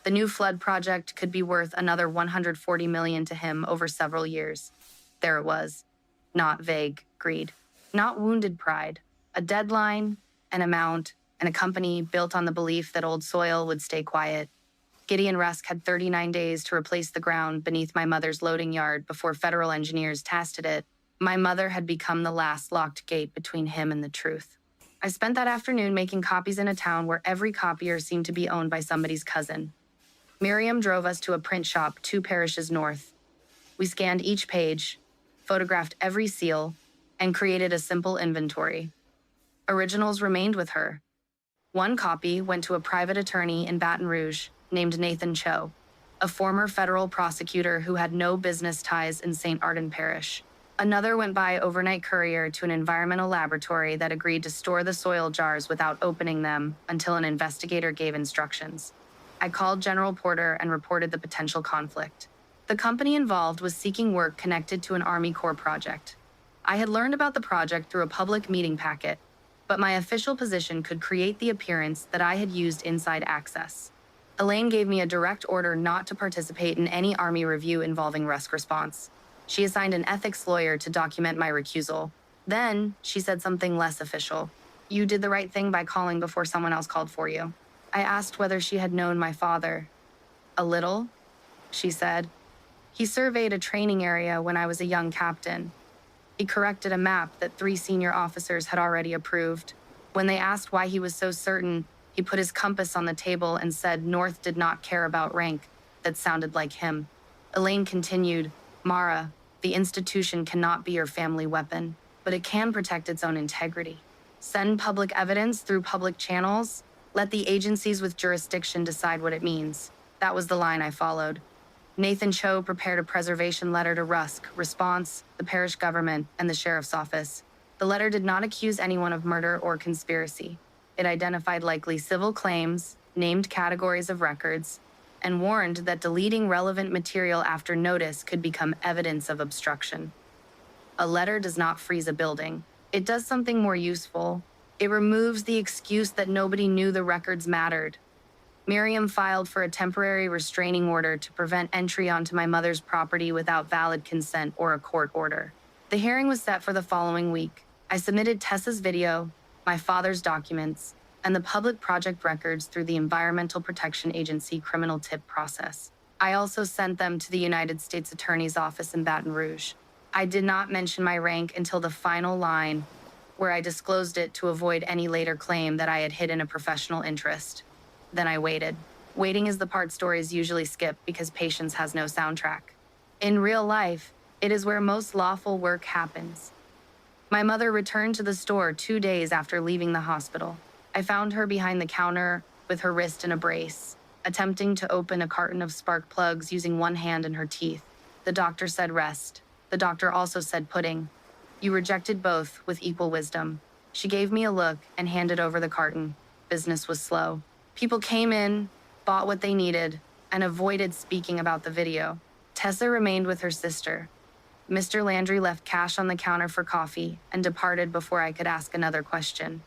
The new flood project could be worth another $140 million to him over several years. There it was. Not vague greed. Not wounded pride. A deadline, an amount, and a company built on the belief that old soil would stay quiet. Gideon Rusk had 39 days to replace the ground beneath my mother's loading yard before federal engineers tested it. My mother had become the last locked gate between him and the truth. I spent that afternoon making copies in a town where every copier seemed to be owned by somebody's cousin. Miriam drove us to a print shop 2 parishes north. We scanned each page, photographed every seal, and created a simple inventory. Originals remained with her. One copy went to a private attorney in Baton Rouge named Nathan Cho, a former federal prosecutor who had no business ties in St. Arden Parish. Another went by overnight courier to an environmental laboratory that agreed to store the soil jars without opening them until an investigator gave instructions. I called General Porter and reported the potential conflict. The company involved was seeking work connected to an Army Corps project. I had learned about the project through a public meeting packet, but my official position could create the appearance that I had used inside access. Elaine gave me a direct order not to participate in any Army review involving Rusk response. She assigned an ethics lawyer to document my recusal. Then, she said something less official. You did the right thing by calling before someone else called for you. I asked whether she had known my father. A little, she said. He surveyed a training area when I was a young captain. He corrected a map that 3 senior officers had already approved. When they asked why he was so certain, he put his compass on the table and said North did not care about rank. That sounded like him. Elaine continued, Mara, the institution cannot be your family weapon, but it can protect its own integrity. Send public evidence through public channels. Let the agencies with jurisdiction decide what it means. That was the line I followed. Nathan Cho prepared a preservation letter to Rusk, response, the parish government, and the sheriff's office. The letter did not accuse anyone of murder or conspiracy. It identified likely civil claims, named categories of records, and warned that deleting relevant material after notice could become evidence of obstruction. A letter does not freeze a building. It does something more useful. It removes the excuse that nobody knew the records mattered. Miriam filed for a temporary restraining order to prevent entry onto my mother's property without valid consent or a court order. The hearing was set for the following week. I submitted Tessa's video, my father's documents, and the public project records through the Environmental Protection Agency criminal tip process. I also sent them to the United States Attorney's Office in Baton Rouge. I did not mention my rank until the final line, where I disclosed it to avoid any later claim that I had hidden a professional interest. Then I waited. Waiting is the part stories usually skip because patience has no soundtrack. In real life, it is where most lawful work happens. My mother returned to the store 2 days after leaving the hospital. I found her behind the counter with her wrist in a brace, attempting to open a carton of spark plugs using one hand and her teeth. The doctor said rest. The doctor also said pudding. You rejected both with equal wisdom. She gave me a look and handed over the carton. Business was slow. People came in, bought what they needed, and avoided speaking about the video. Tessa remained with her sister. Mr. Landry left cash on the counter for coffee and departed before I could ask another question.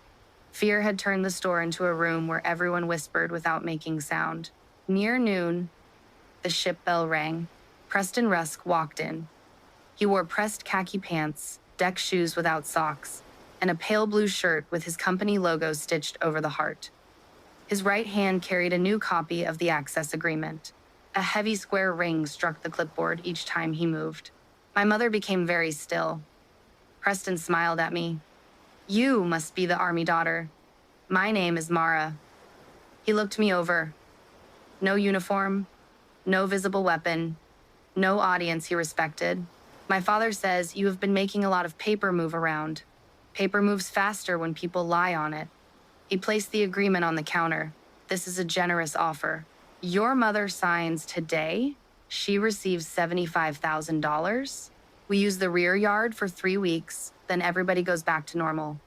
Fear had turned the store into a room where everyone whispered without making sound. Near noon, the ship bell rang. Preston Rusk walked in. He wore pressed khaki pants, deck shoes without socks, and a pale blue shirt with his company logo stitched over the heart. His right hand carried a new copy of the access agreement. A heavy square ring struck the clipboard each time he moved. My mother became very still. Preston smiled at me. You must be the army daughter. My name is Mara. He looked me over. No uniform, no visible weapon, no audience he respected. My father says you have been making a lot of paper move around. Paper moves faster when people lie on it. He placed the agreement on the counter. This is a generous offer. Your mother signs today. She receives $75,000. We use the rear yard for 3 weeks, then everybody goes back to normal.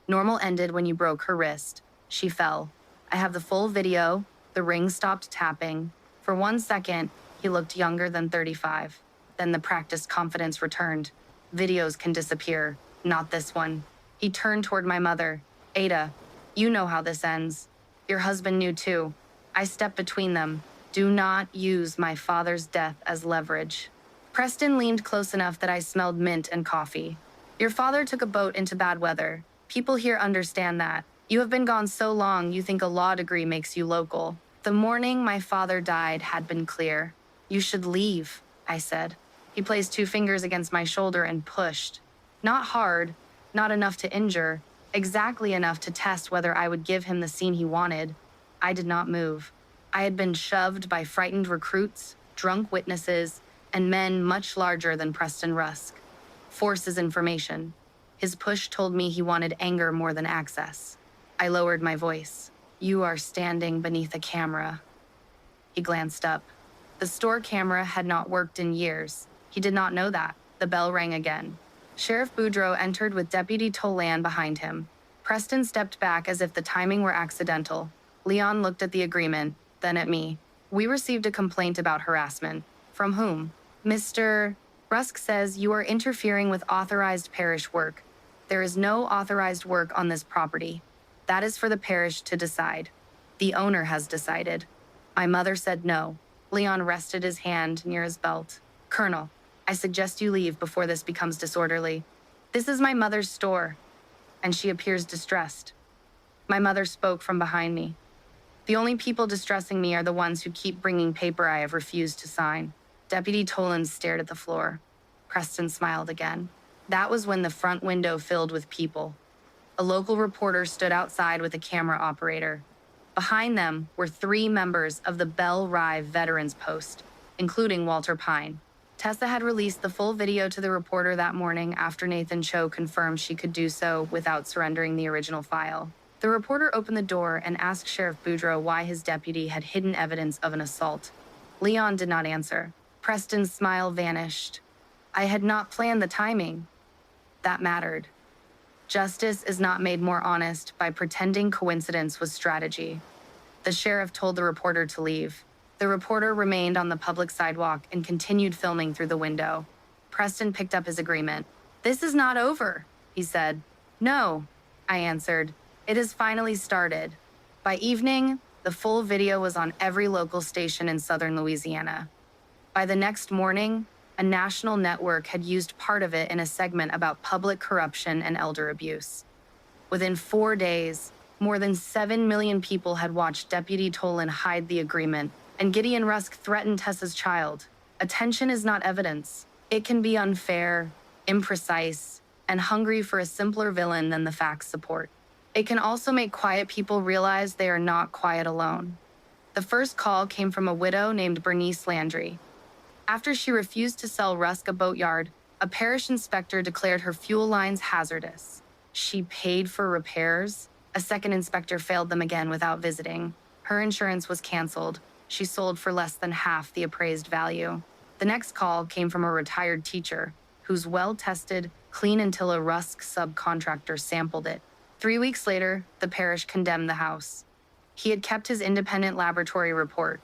Normal ended when you broke her wrist. She fell. I have the full video. The ring stopped tapping. For 1 second, he looked younger than 35. Then the practiced confidence returned. Videos can disappear, not this one. He turned toward my mother. Ada, you know how this ends. Your husband knew too. I stepped between them. Do not use my father's death as leverage. Preston leaned close enough that I smelled mint and coffee. Your father took a boat into bad weather. People here understand that. You have been gone so long you think a law degree makes you local. The morning my father died had been clear. You should leave, I said. He placed 2 fingers against my shoulder and pushed. Not hard, not enough to injure, exactly enough to test whether I would give him the scene he wanted. I did not move. I had been shoved by frightened recruits, drunk witnesses, and men much larger than Preston Rusk. Force is information. His push told me he wanted anger more than access. I lowered my voice. You are standing beneath a camera. He glanced up. The store camera had not worked in years. He did not know that. The bell rang again. Sheriff Boudreaux entered with Deputy Tolan behind him. Preston stepped back as if the timing were accidental. Leon looked at the agreement, then at me. We received a complaint about harassment. From whom? Mr. Rusk says you are interfering with authorized parish work. There is no authorized work on this property. That is for the parish to decide. The owner has decided. My mother said no. Leon rested his hand near his belt. Colonel, I suggest you leave before this becomes disorderly. This is my mother's store, and she appears distressed. My mother spoke from behind me. The only people distressing me are the ones who keep bringing paper I have refused to sign. Deputy Tolan stared at the floor. Preston smiled again. That was when the front window filled with people. A local reporter stood outside with a camera operator. Behind them were 3 members of the Bell Rive Veterans Post, including Walter Pine. Tessa had released the full video to the reporter that morning after Nathan Cho confirmed she could do so without surrendering the original file. The reporter opened the door and asked Sheriff Boudreaux why his deputy had hidden evidence of an assault. Leon did not answer. Preston's smile vanished. I had not planned the timing. That mattered. Justice is not made more honest by pretending coincidence was strategy. The sheriff told the reporter to leave. The reporter remained on the public sidewalk and continued filming through the window. Preston picked up his agreement. "This is not over," he said. "No," I answered. "It has finally started." By evening, the full video was on every local station in southern Louisiana. By the next morning, a national network had used part of it in a segment about public corruption and elder abuse. Within 4 days, more than 7 million people had watched Deputy Tolan hide the agreement, and Gideon Rusk threatened Tessa's child. Attention is not evidence. It can be unfair, imprecise, and hungry for a simpler villain than the facts support. It can also make quiet people realize they are not quiet alone. The first call came from a widow named Bernice Landry. After she refused to sell Rusk a boatyard, a parish inspector declared her fuel lines hazardous. She paid for repairs. A second inspector failed them again without visiting. Her insurance was canceled. She sold for less than half the appraised value. The next call came from a retired teacher, whose well-tested, clean until a Rusk subcontractor sampled it. 3 weeks later, the parish condemned the house. He had kept his independent laboratory report.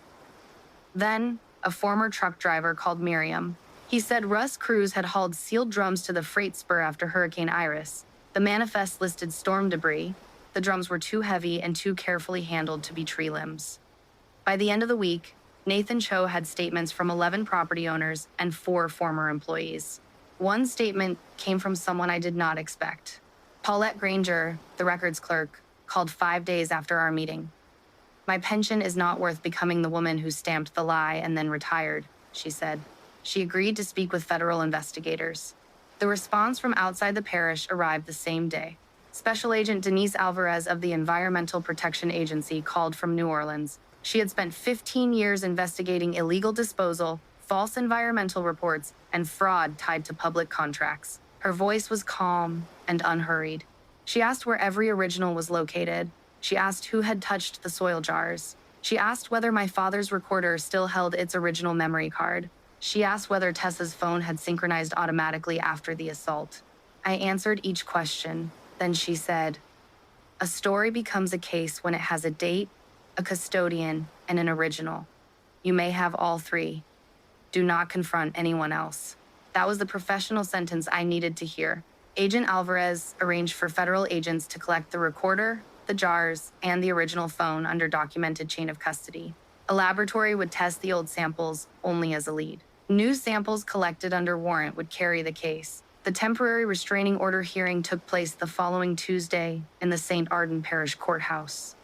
Then, a former truck driver called Miriam. He said Rusk crews had hauled sealed drums to the freight spur after Hurricane Iris. The manifest listed storm debris. The drums were too heavy and too carefully handled to be tree limbs. By the end of the week, Nathan Cho had statements from 11 property owners and 4 former employees. One statement came from someone I did not expect. Paulette Granger, the records clerk, called 5 days after our meeting. "My pension is not worth becoming the woman who stamped the lie and then retired," she said. She agreed to speak with federal investigators. The response from outside the parish arrived the same day. Special Agent Denise Alvarez of the Environmental Protection Agency called from New Orleans. She had spent 15 years investigating illegal disposal, false environmental reports, and fraud tied to public contracts. Her voice was calm and unhurried. She asked where every original was located. She asked who had touched the soil jars. She asked whether my father's recorder still held its original memory card. She asked whether Tessa's phone had synchronized automatically after the assault. I answered each question. Then she said, "A story becomes a case when it has a date, a custodian, and an original. You may have all 3. Do not confront anyone else." That was the professional sentence I needed to hear. Agent Alvarez arranged for federal agents to collect the recorder, the jars, and the original phone under documented chain of custody. A laboratory would test the old samples only as a lead. New samples collected under warrant would carry the case. The temporary restraining order hearing took place the following Tuesday in the St. Arden Parish Courthouse.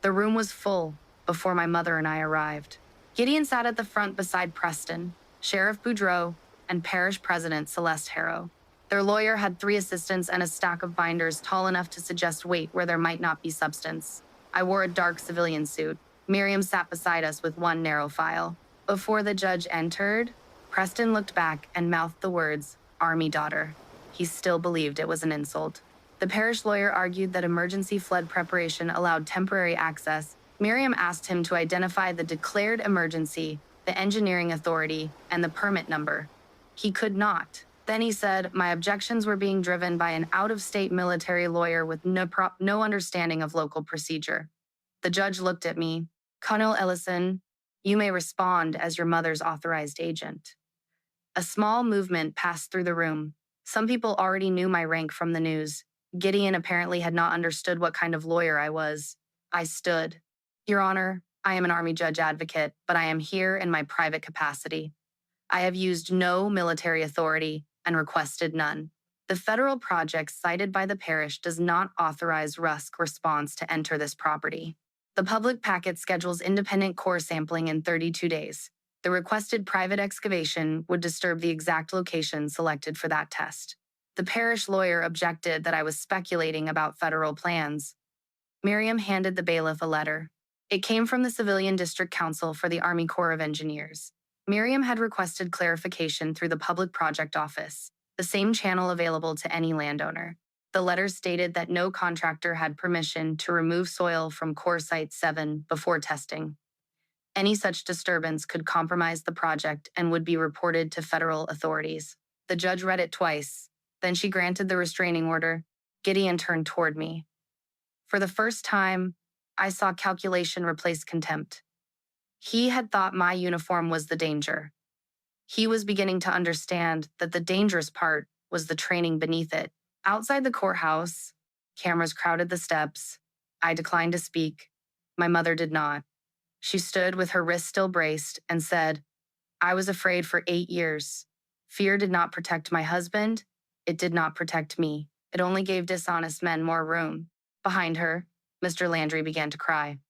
The room was full before my mother and I arrived. Gideon sat at the front beside Preston, Sheriff Boudreau, and Parish President Celeste Harrow. Their lawyer had 3 assistants and a stack of binders tall enough to suggest weight where there might not be substance. I wore a dark civilian suit. Miriam sat beside us with one narrow file. Before the judge entered, Preston looked back and mouthed the words, "Army daughter." He still believed it was an insult. The parish lawyer argued that emergency flood preparation allowed temporary access. Miriam asked him to identify the declared emergency, the engineering authority, and the permit number. He could not. Then he said my objections were being driven by an out-of-state military lawyer with no understanding of local procedure. The judge looked at me. "Colonel Ellison, you may respond as your mother's authorized agent." A small movement passed through the room. Some people already knew my rank from the news. Gideon apparently had not understood what kind of lawyer I was. I stood. "Your Honor, I am an Army judge advocate, but I am here in my private capacity. I have used no military authority and requested none. The federal project cited by the parish does not authorize Rusk Response to enter this property. The public packet schedules independent core sampling in 32 days. The requested private excavation would disturb the exact location selected for that test. The parish lawyer objected that I was speculating about federal plans. Miriam handed the bailiff a letter. It came from the Civilian District Council for the Army Corps of Engineers. Miriam had requested clarification through the Public Project Office, the same channel available to any landowner. The letter stated that no contractor had permission to remove soil from Core Site 7 before testing. Any such disturbance could compromise the project and would be reported to federal authorities. The judge read it twice. Then she granted the restraining order. Gideon turned toward me. For the first time, I saw calculation replace contempt. He had thought my uniform was the danger. He was beginning to understand that the dangerous part was the training beneath it. Outside the courthouse, cameras crowded the steps. I declined to speak. My mother did not. She stood with her wrists still braced and said, "I was afraid for 8 years. Fear did not protect my husband. It did not protect me. It only gave dishonest men more room." Behind her, Mr. Landry began to cry.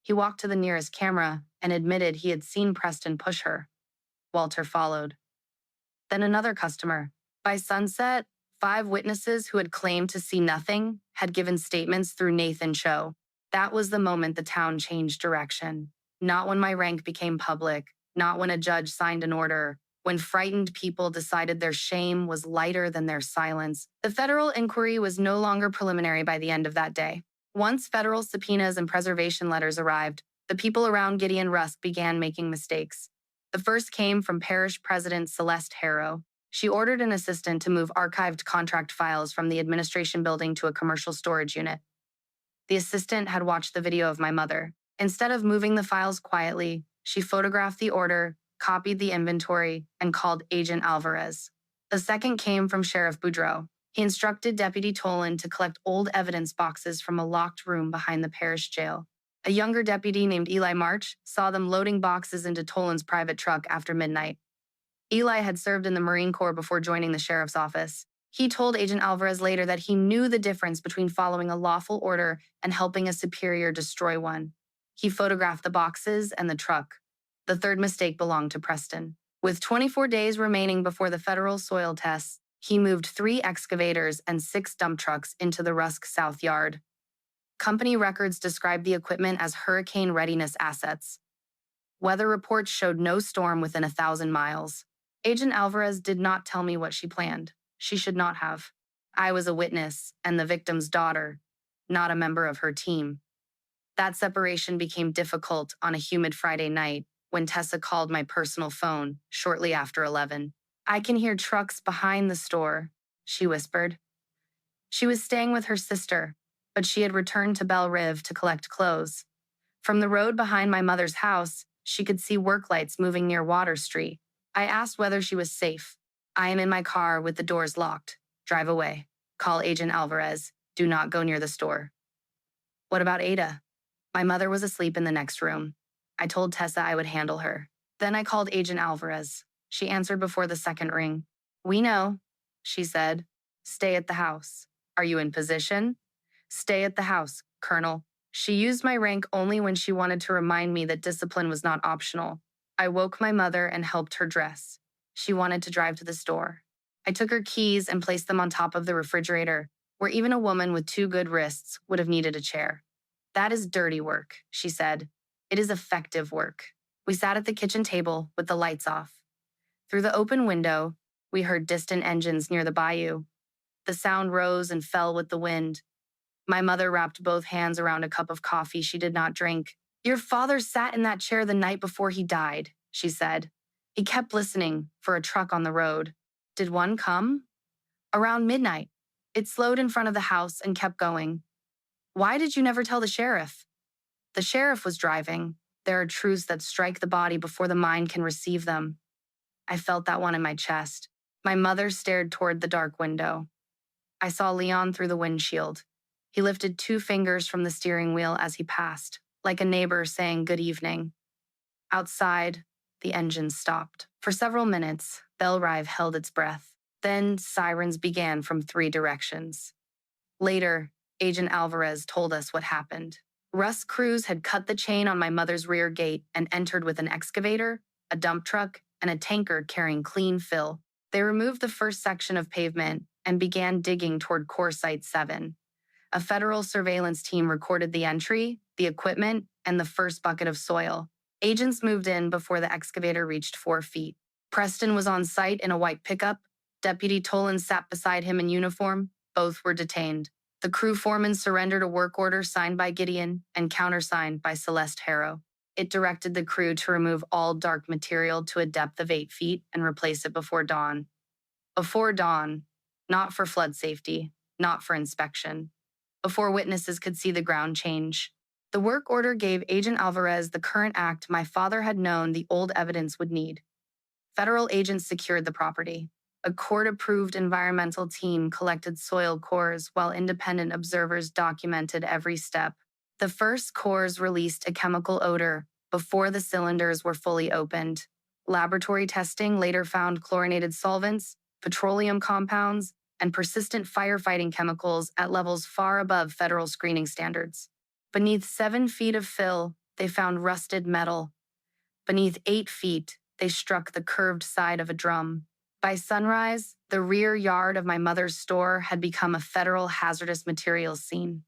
He walked to the nearest camera and admitted he had seen Preston push her. Walter followed. Then another customer. By sunset, 5 witnesses who had claimed to see nothing had given statements through Nathan Cho. That was the moment the town changed direction. Not when my rank became public, not when a judge signed an order, when frightened people decided their shame was lighter than their silence. The federal inquiry was no longer preliminary by the end of that day. Once federal subpoenas and preservation letters arrived, the people around Gideon Rusk began making mistakes. The first came from parish president Celeste Harrow. She ordered an assistant to move archived contract files from the administration building to a commercial storage unit. The assistant had watched the video of my mother. Instead of moving the files quietly, she photographed the order, copied the inventory, and called Agent Alvarez. The second came from Sheriff Boudreau. He instructed Deputy Tolan to collect old evidence boxes from a locked room behind the parish jail. A younger deputy named Eli March saw them loading boxes into Tolan's private truck after midnight. Eli had served in the Marine Corps before joining the sheriff's office. He told Agent Alvarez later that he knew the difference between following a lawful order and helping a superior destroy one. He photographed the boxes and the truck. The third mistake belonged to Preston. With 24 days remaining before the federal soil tests, he moved 3 excavators and 6 dump trucks into the Rusk South Yard. Company records described the equipment as hurricane readiness assets. Weather reports showed no storm within 1,000 miles. Agent Alvarez did not tell me what she planned. She should not have. I was a witness and the victim's daughter, not a member of her team. That separation became difficult on a humid Friday night when Tessa called my personal phone shortly after 11. "I can hear trucks behind the store," she whispered. She was staying with her sister, but she had returned to Belle Rive to collect clothes. From the road behind my mother's house, she could see work lights moving near Water Street. I asked whether she was safe. "I am in my car with the doors locked. Drive away. Call Agent Alvarez. Do not go near the store." "What about Ada?" My mother was asleep in the next room. I told Tessa I would handle her. Then I called Agent Alvarez. She answered before the second ring. "We know," she said. "Stay at the house." "Are you in position?" "Stay at the house, Colonel." She used my rank only when she wanted to remind me that discipline was not optional. I woke my mother and helped her dress. She wanted to drive to the store. I took her keys and placed them on top of the refrigerator, where even a woman with 2 good wrists would have needed a chair. "That is dirty work," she said. "It is effective work." We sat at the kitchen table with the lights off. Through the open window, we heard distant engines near the bayou. The sound rose and fell with the wind. My mother wrapped both hands around a cup of coffee she did not drink. "Your father sat in that chair the night before he died," she said. "He kept listening for a truck on the road." "Did one come?" "Around midnight. It slowed in front of the house and kept going." "Why did you never tell the sheriff?" "The sheriff was driving. There are truths that strike the body before the mind can receive them." I felt that one in my chest. My mother stared toward the dark window. I saw Leon through the windshield. He lifted 2 fingers from the steering wheel as he passed, like a neighbor saying good evening. Outside, the engine stopped. For several minutes, Belle Rive held its breath. Then sirens began from 3 directions. Later, Agent Alvarez told us what happened. Russ crews had cut the chain on my mother's rear gate and entered with an excavator, a dump truck, and a tanker carrying clean fill. They removed the first section of pavement and began digging toward Core Site 7. A federal surveillance team recorded the entry, the equipment, and the first bucket of soil. Agents moved in before the excavator reached 4 feet. Preston was on site in a white pickup. Deputy Tolan sat beside him in uniform. Both were detained. The crew foreman surrendered a work order signed by Gideon and countersigned by Celeste Harrow. It directed the crew to remove all dark material to a depth of 8 feet and replace it before dawn. Before dawn, not for flood safety, not for inspection. Before witnesses could see the ground change. The work order gave Agent Alvarez the current act my father had known the old evidence would need. Federal agents secured the property. A court-approved environmental team collected soil cores while independent observers documented every step. The first cores released a chemical odor before the cylinders were fully opened. Laboratory testing later found chlorinated solvents, petroleum compounds, and persistent firefighting chemicals at levels far above federal screening standards. Beneath 7 feet of fill, they found rusted metal. Beneath 8 feet, they struck the curved side of a drum. By sunrise, the rear yard of my mother's store had become a federal hazardous materials scene.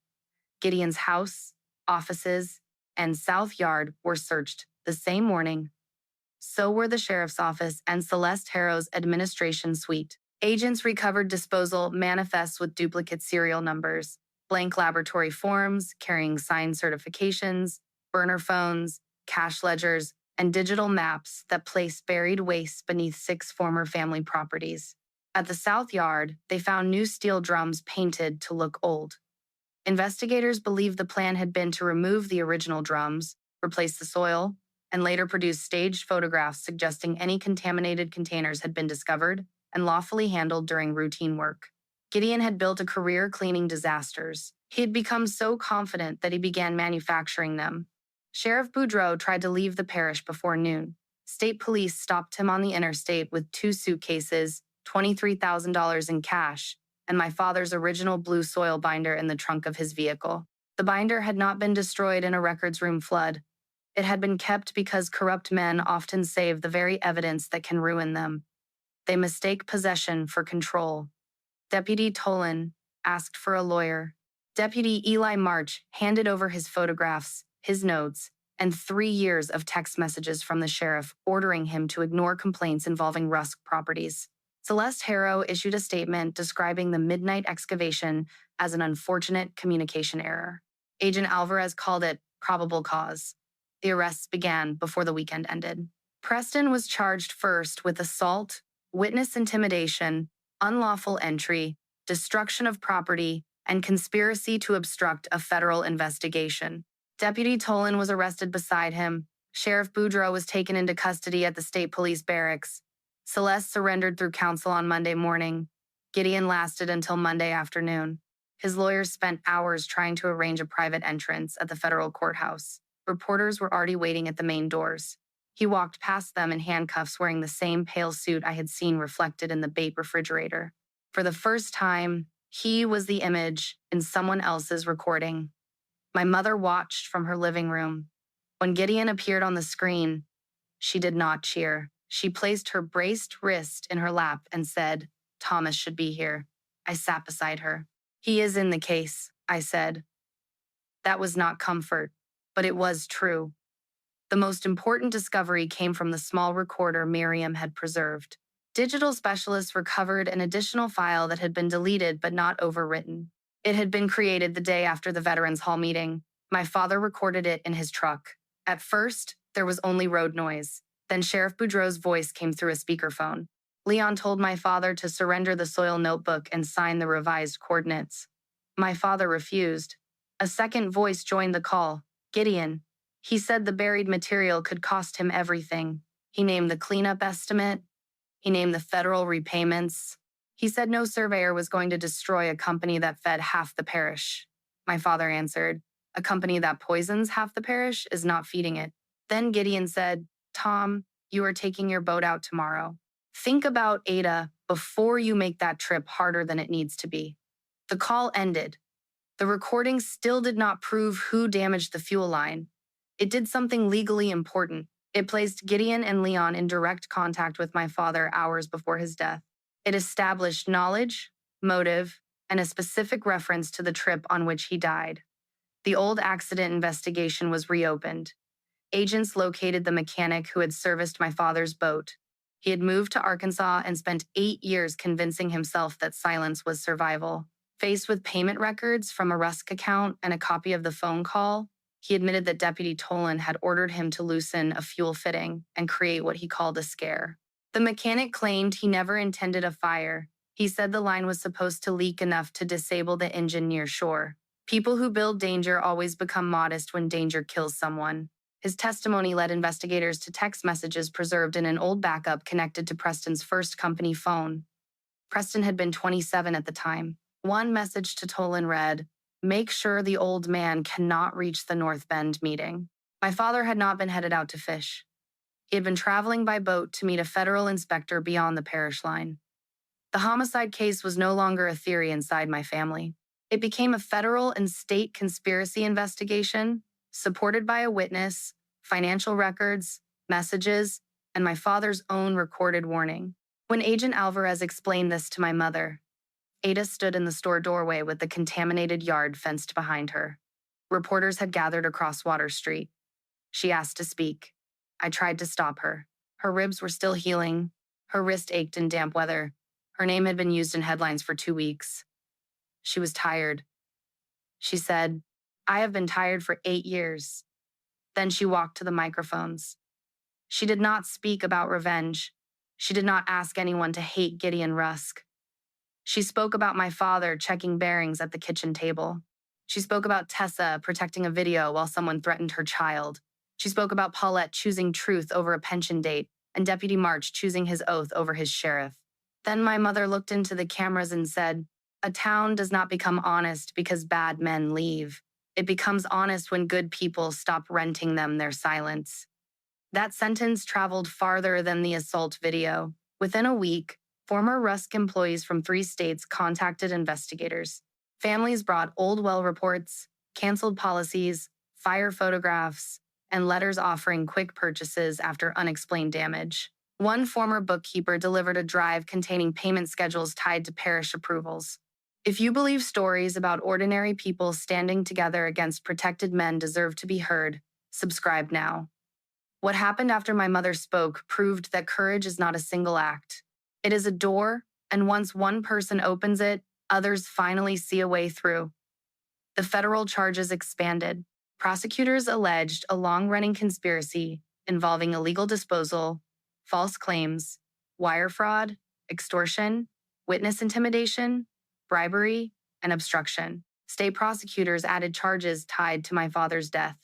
Gideon's house, offices, and south yard were searched the same morning. So were the sheriff's office and Celeste Harrow's administration suite. Agents recovered disposal manifests with duplicate serial numbers, blank laboratory forms carrying signed certifications, burner phones, cash ledgers, and digital maps that placed buried waste beneath 6 former family properties. At the south yard, they found new steel drums painted to look old. Investigators believed the plan had been to remove the original drums, replace the soil, and later produce staged photographs suggesting any contaminated containers had been discovered and lawfully handled during routine work. Gideon had built a career cleaning disasters. He had become so confident that he began manufacturing them. Sheriff Boudreau tried to leave the parish before noon. State police stopped him on the interstate with 2 suitcases, $23,000 in cash, and my father's original blue soil binder in the trunk of his vehicle. The binder had not been destroyed in a records room flood. It had been kept because corrupt men often save the very evidence that can ruin them. They mistake possession for control. Deputy Tolan asked for a lawyer. Deputy Eli March handed over his photographs, his notes, and 3 years of text messages from the sheriff ordering him to ignore complaints involving Rusk properties. Celeste Harrow issued a statement describing the midnight excavation as an unfortunate communication error. Agent Alvarez called it probable cause. The arrests began before the weekend ended. Preston was charged first with assault, witness intimidation, unlawful entry, destruction of property, and conspiracy to obstruct a federal investigation. Deputy Tolan was arrested beside him. Sheriff Boudreau was taken into custody at the state police barracks. Celeste surrendered through counsel on Monday morning. Gideon lasted until Monday afternoon. His lawyers spent hours trying to arrange a private entrance at the federal courthouse. Reporters were already waiting at the main doors. He walked past them in handcuffs wearing the same pale suit I had seen reflected in the Bape refrigerator. For the first time, he was the image in someone else's recording. My mother watched from her living room. When Gideon appeared on the screen, she did not cheer. She placed her braced wrist in her lap and said, "Thomas should be here." I sat beside her. "He is in the case," I said. That was not comfort, but it was true. The most important discovery came from the small recorder Miriam had preserved. Digital specialists recovered an additional file that had been deleted but not overwritten. It had been created the day after the Veterans Hall meeting. My father recorded it in his truck. At first, there was only road noise. Then Sheriff Boudreau's voice came through a speakerphone. Leon told my father to surrender the soil notebook and sign the revised coordinates. My father refused. A second voice joined the call. Gideon. He said the buried material could cost him everything. He named the cleanup estimate. He named the federal repayments. He said no surveyor was going to destroy a company that fed half the parish. My father answered, "A company that poisons half the parish is not feeding it." Then Gideon said, "Tom, you are taking your boat out tomorrow. Think about Ada before you make that trip harder than it needs to be." The call ended. The recording still did not prove who damaged the fuel line. It did something legally important. It placed Gideon and Leon in direct contact with my father hours before his death. It established knowledge, motive, and a specific reference to the trip on which he died. The old accident investigation was reopened. Agents located the mechanic who had serviced my father's boat. He had moved to Arkansas and spent 8 years convincing himself that silence was survival. Faced with payment records from a Rusk account and a copy of the phone call, he admitted that Deputy Tolan had ordered him to loosen a fuel fitting and create what he called a scare. The mechanic claimed he never intended a fire. He said the line was supposed to leak enough to disable the engine near shore. People who build danger always become modest when danger kills someone. His testimony led investigators to text messages preserved in an old backup connected to Preston's first company phone. Preston had been 27 at the time. One message to Tolan read, "Make sure the old man cannot reach the North Bend meeting." My father had not been headed out to fish. He had been traveling by boat to meet a federal inspector beyond the parish line. The homicide case was no longer a theory inside my family. It became a federal and state conspiracy investigation, supported by a witness, financial records, messages, and my father's own recorded warning. When Agent Alvarez explained this to my mother, Ada stood in the store doorway with the contaminated yard fenced behind her. Reporters had gathered across Water Street. She asked to speak. I tried to stop her. Her ribs were still healing. Her wrist ached in damp weather. Her name had been used in headlines for 2 weeks. She was tired. She said, "I have been tired for 8 years." Then she walked to the microphones. She did not speak about revenge. She did not ask anyone to hate Gideon Rusk. She spoke about my father checking bearings at the kitchen table. She spoke about Tessa protecting a video while someone threatened her child. She spoke about Paulette choosing truth over a pension date and Deputy March choosing his oath over his sheriff. Then my mother looked into the cameras and said, "A town does not become honest because bad men leave. It becomes honest when good people stop renting them their silence." That sentence traveled farther than the assault video. Within a week, former Rusk employees from 3 states contacted investigators. Families brought old well reports, canceled policies, fire photographs, and letters offering quick purchases after unexplained damage. One former bookkeeper delivered a drive containing payment schedules tied to parish approvals. If you believe stories about ordinary people standing together against protected men deserve to be heard, subscribe now. What happened after my mother spoke proved that courage is not a single act. It is a door, and once one person opens it, others finally see a way through. The federal charges expanded. Prosecutors alleged a long-running conspiracy involving illegal disposal, false claims, wire fraud, extortion, witness intimidation, bribery, and obstruction. State prosecutors added charges tied to my father's death.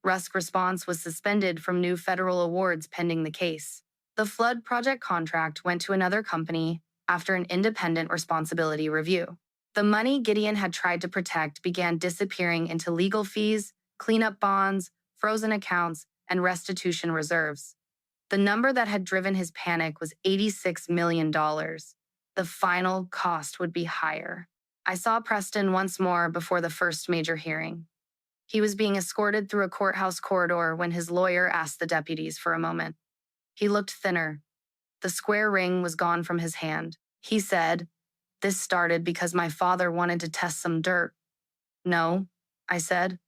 Rusk's response was suspended from new federal awards pending the case. The flood project contract went to another company after an independent responsibility review. The money Gideon had tried to protect began disappearing into legal fees, cleanup bonds, frozen accounts, and restitution reserves. The number that had driven his panic was $86 million. The final cost would be higher. I saw Preston once more before the first major hearing. He was being escorted through a courthouse corridor when his lawyer asked the deputies for a moment. He looked thinner. The square ring was gone from his hand. He said, "This started because my father wanted to test some dirt." "No," I said.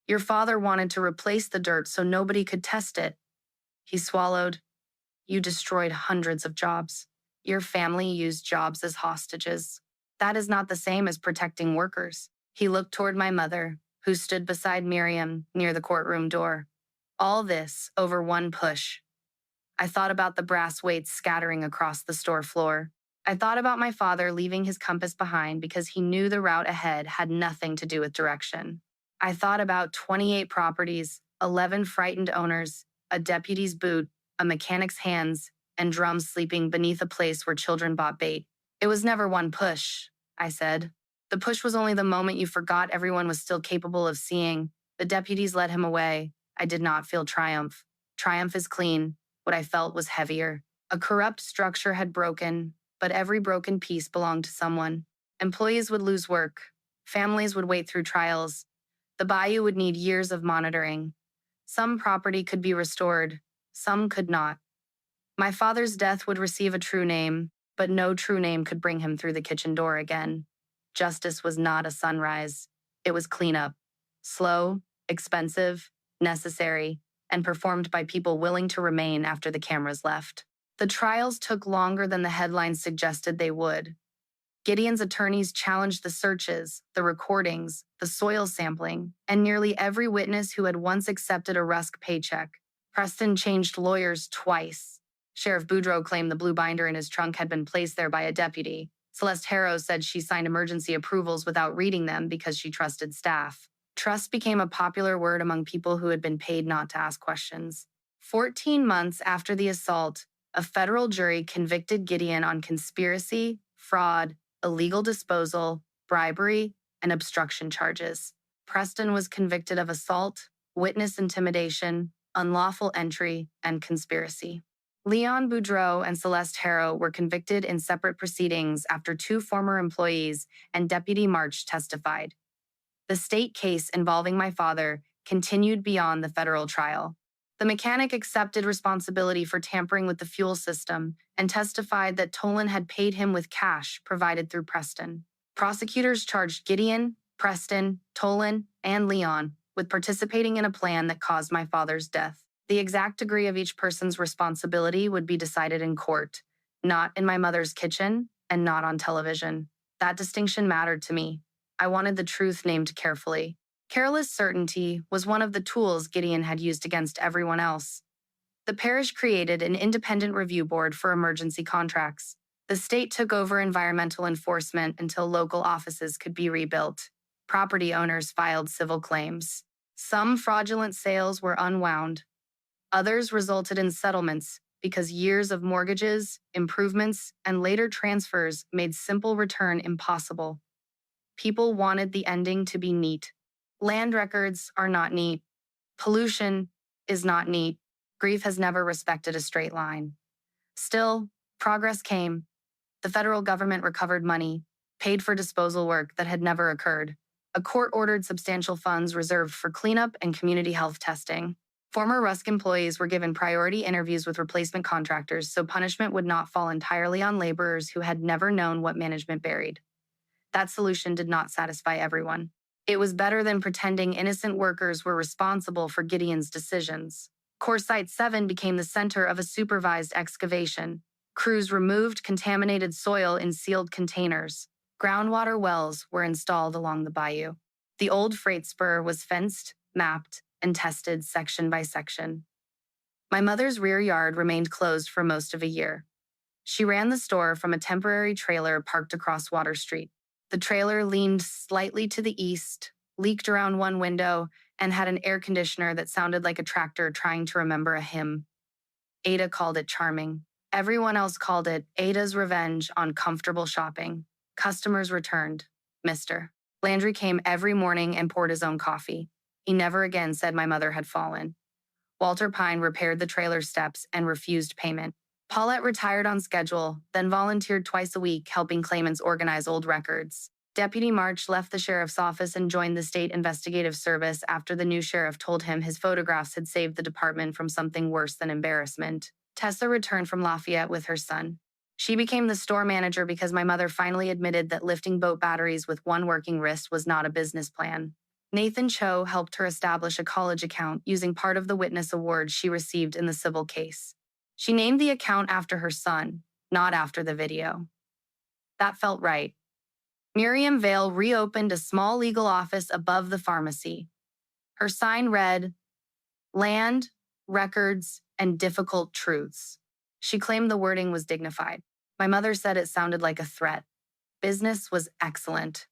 "Your father wanted to replace the dirt so nobody could test it." He swallowed. "You destroyed hundreds of jobs. Your family used jobs as hostages. That is not the same as protecting workers." He looked toward my mother, who stood beside Miriam near the courtroom door. All this over one push. I thought about the brass weights scattering across the store floor. I thought about my father leaving his compass behind because he knew the route ahead had nothing to do with direction. I thought about 28 properties, 11 frightened owners, a deputy's boot, a mechanic's hands, and drums sleeping beneath a place where children bought bait. "It was never one push," I said. "The push was only the moment you forgot everyone was still capable of seeing. The deputies led him away. I did not feel triumph. Triumph is clean. What I felt was heavier. A corrupt structure had broken, but every broken piece belonged to someone. Employees would lose work. Families would wait through trials. The bayou would need years of monitoring. Some property could be restored. Some could not. My father's death would receive a true name, but no true name could bring him through the kitchen door again. Justice was not a sunrise. It was cleanup. Slow, expensive, necessary, and performed by people willing to remain after the cameras left. The trials took longer than the headlines suggested they would. Gideon's attorneys challenged the searches, the recordings, the soil sampling, and nearly every witness who had once accepted a Rusk paycheck. Preston changed lawyers twice. Sheriff Boudreaux claimed the blue binder in his trunk had been placed there by a deputy. Celeste Harrow said she signed emergency approvals without reading them because she trusted staff. Trust became a popular word among people who had been paid not to ask questions. 14 months after the assault, a federal jury convicted Gideon on conspiracy, fraud, illegal disposal, bribery, and obstruction charges. Preston was convicted of assault, witness intimidation, unlawful entry, and conspiracy. Leon Boudreau and Celeste Harrow were convicted in separate proceedings after two former employees and Deputy March testified. The state case involving my father continued beyond the federal trial. The mechanic accepted responsibility for tampering with the fuel system and testified that Tolan had paid him with cash provided through Preston. Prosecutors charged Gideon, Preston, Tolan, and Leon with participating in a plan that caused my father's death. The exact degree of each person's responsibility would be decided in court, not in my mother's kitchen and not on television. That distinction mattered to me. I wanted the truth named carefully. Careless certainty was one of the tools Gideon had used against everyone else. The parish created an independent review board for emergency contracts. The state took over environmental enforcement until local offices could be rebuilt. Property owners filed civil claims. Some fraudulent sales were unwound. Others resulted in settlements because years of mortgages, improvements, and later transfers made simple return impossible. People wanted the ending to be neat. Land records are not neat. Pollution is not neat. Grief has never respected a straight line. Still, progress came. The federal government recovered money, paid for disposal work that had never occurred. A court ordered substantial funds reserved for cleanup and community health testing. Former Rusk employees were given priority interviews with replacement contractors so punishment would not fall entirely on laborers who had never known what management buried. That solution did not satisfy everyone. It was better than pretending innocent workers were responsible for Gideon's decisions. Core Site 7 became the center of a supervised excavation. Crews removed contaminated soil in sealed containers. Groundwater wells were installed along the bayou. The old freight spur was fenced, mapped, and tested section by section. My mother's rear yard remained closed for most of a year. She ran the store from a temporary trailer parked across Water Street. The trailer leaned slightly to the east, leaked around one window, and had an air conditioner that sounded like a tractor trying to remember a hymn. Ada called it charming. Everyone else called it Ada's revenge on comfortable shopping. Customers returned. Mr. Landry came every morning and poured his own coffee. He never again said my mother had fallen. Walter Pine repaired the trailer steps and refused payment. Paulette retired on schedule, then volunteered twice a week helping claimants organize old records. Deputy March left the sheriff's office and joined the state investigative service after the new sheriff told him his photographs had saved the department from something worse than embarrassment. Tessa returned from Lafayette with her son. She became the store manager because my mother finally admitted that lifting boat batteries with one working wrist was not a business plan. Nathan Cho helped her establish a college account using part of the witness award she received in the civil case. She named the account after her son, not after the video. That felt right. Miriam Vale reopened a small legal office above the pharmacy. Her sign read, "Land, Records, and Difficult Truths." She claimed the wording was dignified. My mother said it sounded like a threat. Business was excellent.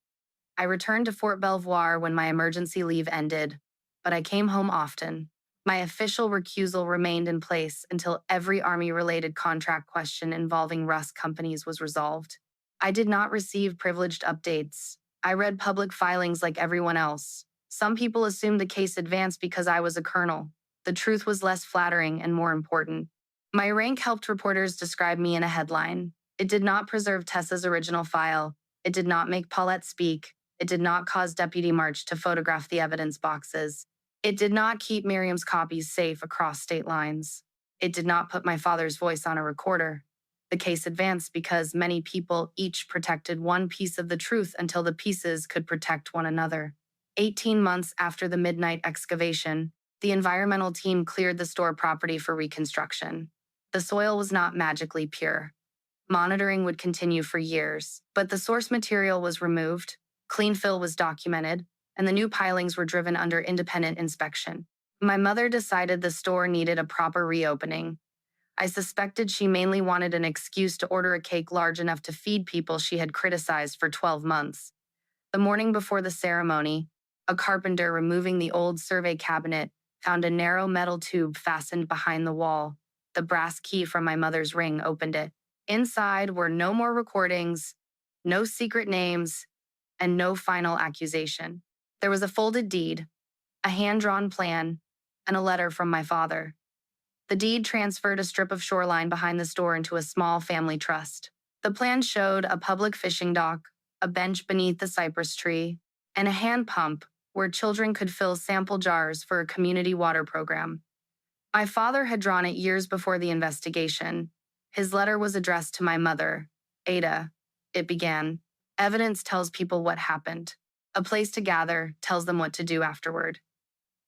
I returned to Fort Belvoir when my emergency leave ended, but I came home often. My official recusal remained in place until every Army-related contract question involving Rusk companies was resolved. I did not receive privileged updates. I read public filings like everyone else. Some people assumed the case advanced because I was a colonel. The truth was less flattering and more important. My rank helped reporters describe me in a headline. It did not preserve Tessa's original file. It did not make Paulette speak. It did not cause Deputy March to photograph the evidence boxes. It did not keep Miriam's copies safe across state lines. It did not put my father's voice on a recorder. The case advanced because many people each protected one piece of the truth until the pieces could protect one another. 18 months after the midnight excavation, the environmental team cleared the store property for reconstruction. The soil was not magically pure. Monitoring would continue for years, but the source material was removed, clean fill was documented, and the new pilings were driven under independent inspection. My mother decided the store needed a proper reopening. I suspected she mainly wanted an excuse to order a cake large enough to feed people she had criticized for 12 months. The morning before the ceremony, a carpenter removing the old survey cabinet found a narrow metal tube fastened behind the wall. The brass key from my mother's ring opened it. Inside were no more recordings, no secret names, and no final accusation. There was a folded deed, a hand-drawn plan, and a letter from my father. The deed transferred a strip of shoreline behind the store into a small family trust. The plan showed a public fishing dock, a bench beneath the cypress tree, and a hand pump where children could fill sample jars for a community water program. My father had drawn it years before the investigation. His letter was addressed to my mother, Ada. It began, "Evidence tells people what happened. A place to gather tells them what to do afterward."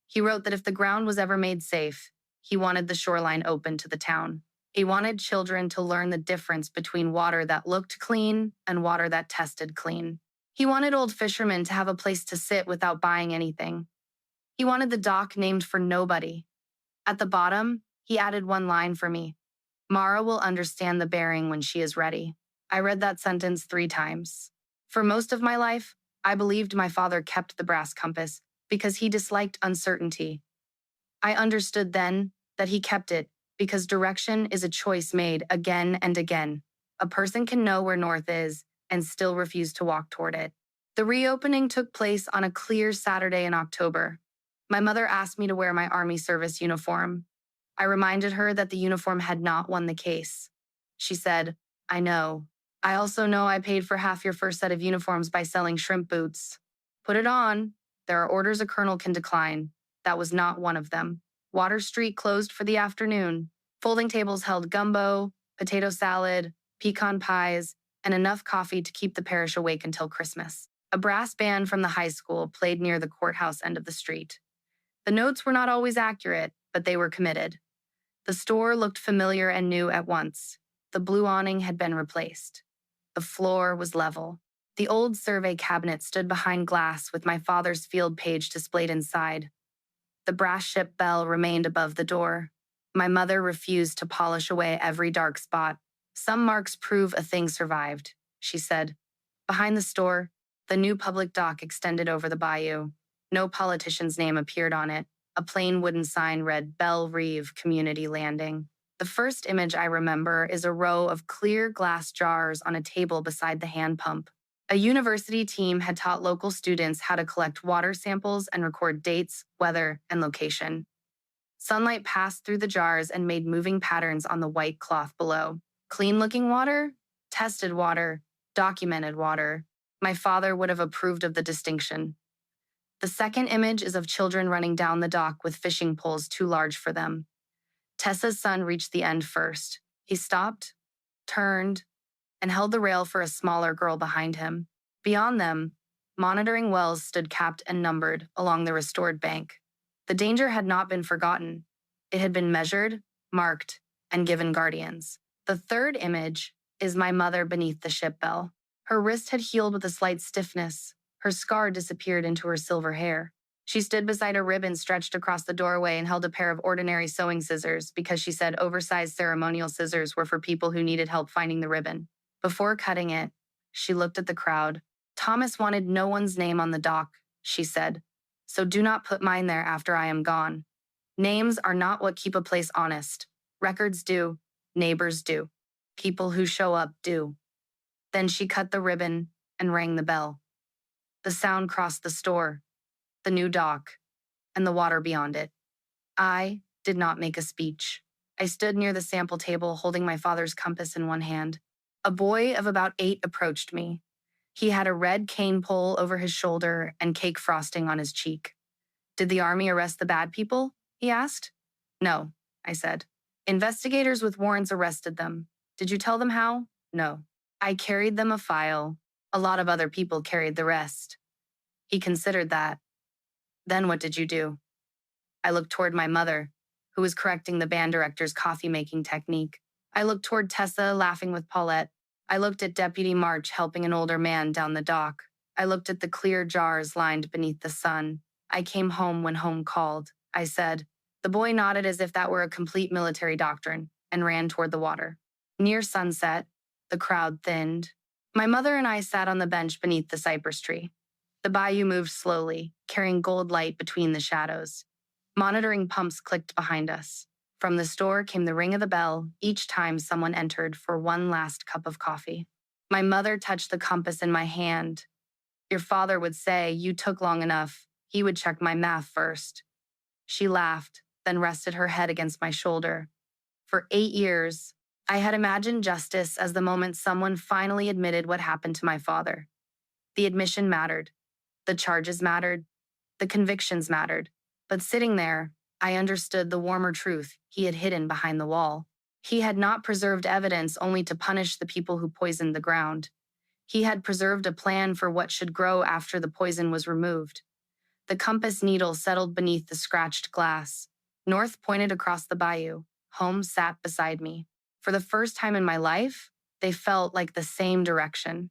He wrote that if the ground was ever made safe, he wanted the shoreline open to the town. He wanted children to learn the difference between water that looked clean and water that tested clean. He wanted old fishermen to have a place to sit without buying anything. He wanted the dock named for nobody. At the bottom, he added one line for me. "Mara will understand the bearing when she is ready." I read that sentence 3 times. For most of my life, I believed my father kept the brass compass because he disliked uncertainty. I understood then that he kept it because direction is a choice made again and again. A person can know where north is and still refuse to walk toward it. The reopening took place on a clear Saturday in October. My mother asked me to wear my Army service uniform. I reminded her that the uniform had not won the case. She said, "I know. I also know I paid for half your first set of uniforms by selling shrimp boots. Put it on. There are orders a colonel can decline." That was not one of them. Water Street closed for the afternoon. Folding tables held gumbo, potato salad, pecan pies, and enough coffee to keep the parish awake until Christmas. A brass band from the high school played near the courthouse end of the street. The notes were not always accurate, but they were committed. The store looked familiar and new at once. The blue awning had been replaced. The floor was level. The old survey cabinet stood behind glass with my father's field page displayed inside. The brass ship bell remained above the door. My mother refused to polish away every dark spot. "Some marks prove a thing survived," she said. Behind the store, the new public dock extended over the bayou. No politician's name appeared on it. A plain wooden sign read Belle Reve Community Landing. The first image I remember is a row of clear glass jars on a table beside the hand pump. A university team had taught local students how to collect water samples and record dates, weather, and location. Sunlight passed through the jars and made moving patterns on the white cloth below. Clean-looking water, tested water, documented water. My father would have approved of the distinction. The second image is of children running down the dock with fishing poles too large for them. Tessa's son reached the end first. He stopped, turned, and held the rail for a smaller girl behind him. Beyond them, monitoring wells stood capped and numbered along the restored bank. The danger had not been forgotten. It had been measured, marked, and given guardians. The third image is my mother beneath the ship bell. Her wrist had healed with a slight stiffness. Her scar disappeared into her silver hair. She stood beside a ribbon stretched across the doorway and held a pair of ordinary sewing scissors because she said oversized ceremonial scissors were for people who needed help finding the ribbon. Before cutting it, she looked at the crowd. "Thomas wanted no one's name on the dock," she said, "so do not put mine there after I am gone. Names are not what keep a place honest. Records do. Neighbors do. People who show up do." Then she cut the ribbon and rang the bell. The sound crossed the store, the new dock, and the water beyond it. I did not make a speech. I stood near the sample table holding my father's compass in one hand. A boy of about 8 approached me. He had a red cane pole over his shoulder and cake frosting on his cheek. "Did the Army arrest the bad people?" he asked. "No," I said. "Investigators with warrants arrested them. Did you tell them how?" "No." "I carried them a file. A lot of other people carried the rest." He considered that. "Then what did you do?" I looked toward my mother, who was correcting the band director's coffee-making technique. I looked toward Tessa laughing with Paulette. I looked at Deputy March helping an older man down the dock. I looked at the clear jars lined beneath the sun. "I came home when home called," I said. The boy nodded as if that were a complete military doctrine. and ran toward the water. Near sunset, the crowd thinned. My mother and I sat on the bench beneath the cypress tree. The bayou moved slowly, carrying gold light between the shadows. Monitoring pumps clicked behind us. From the store came the ring of the bell each time someone entered for one last cup of coffee. My mother touched the compass in my hand. Your father would say, "You took long enough. He would check my math first." She laughed, then rested her head against my shoulder. For 8 years, I had imagined justice as the moment someone finally admitted what happened to my father. The admission mattered. The charges mattered. The convictions mattered. But sitting there, I understood the warmer truth he had hidden behind the wall. He had not preserved evidence only to punish the people who poisoned the ground. He had preserved a plan for what should grow after the poison was removed. The compass needle settled beneath the scratched glass. North pointed across the bayou. Home sat beside me. For the first time in my life, they felt like the same direction.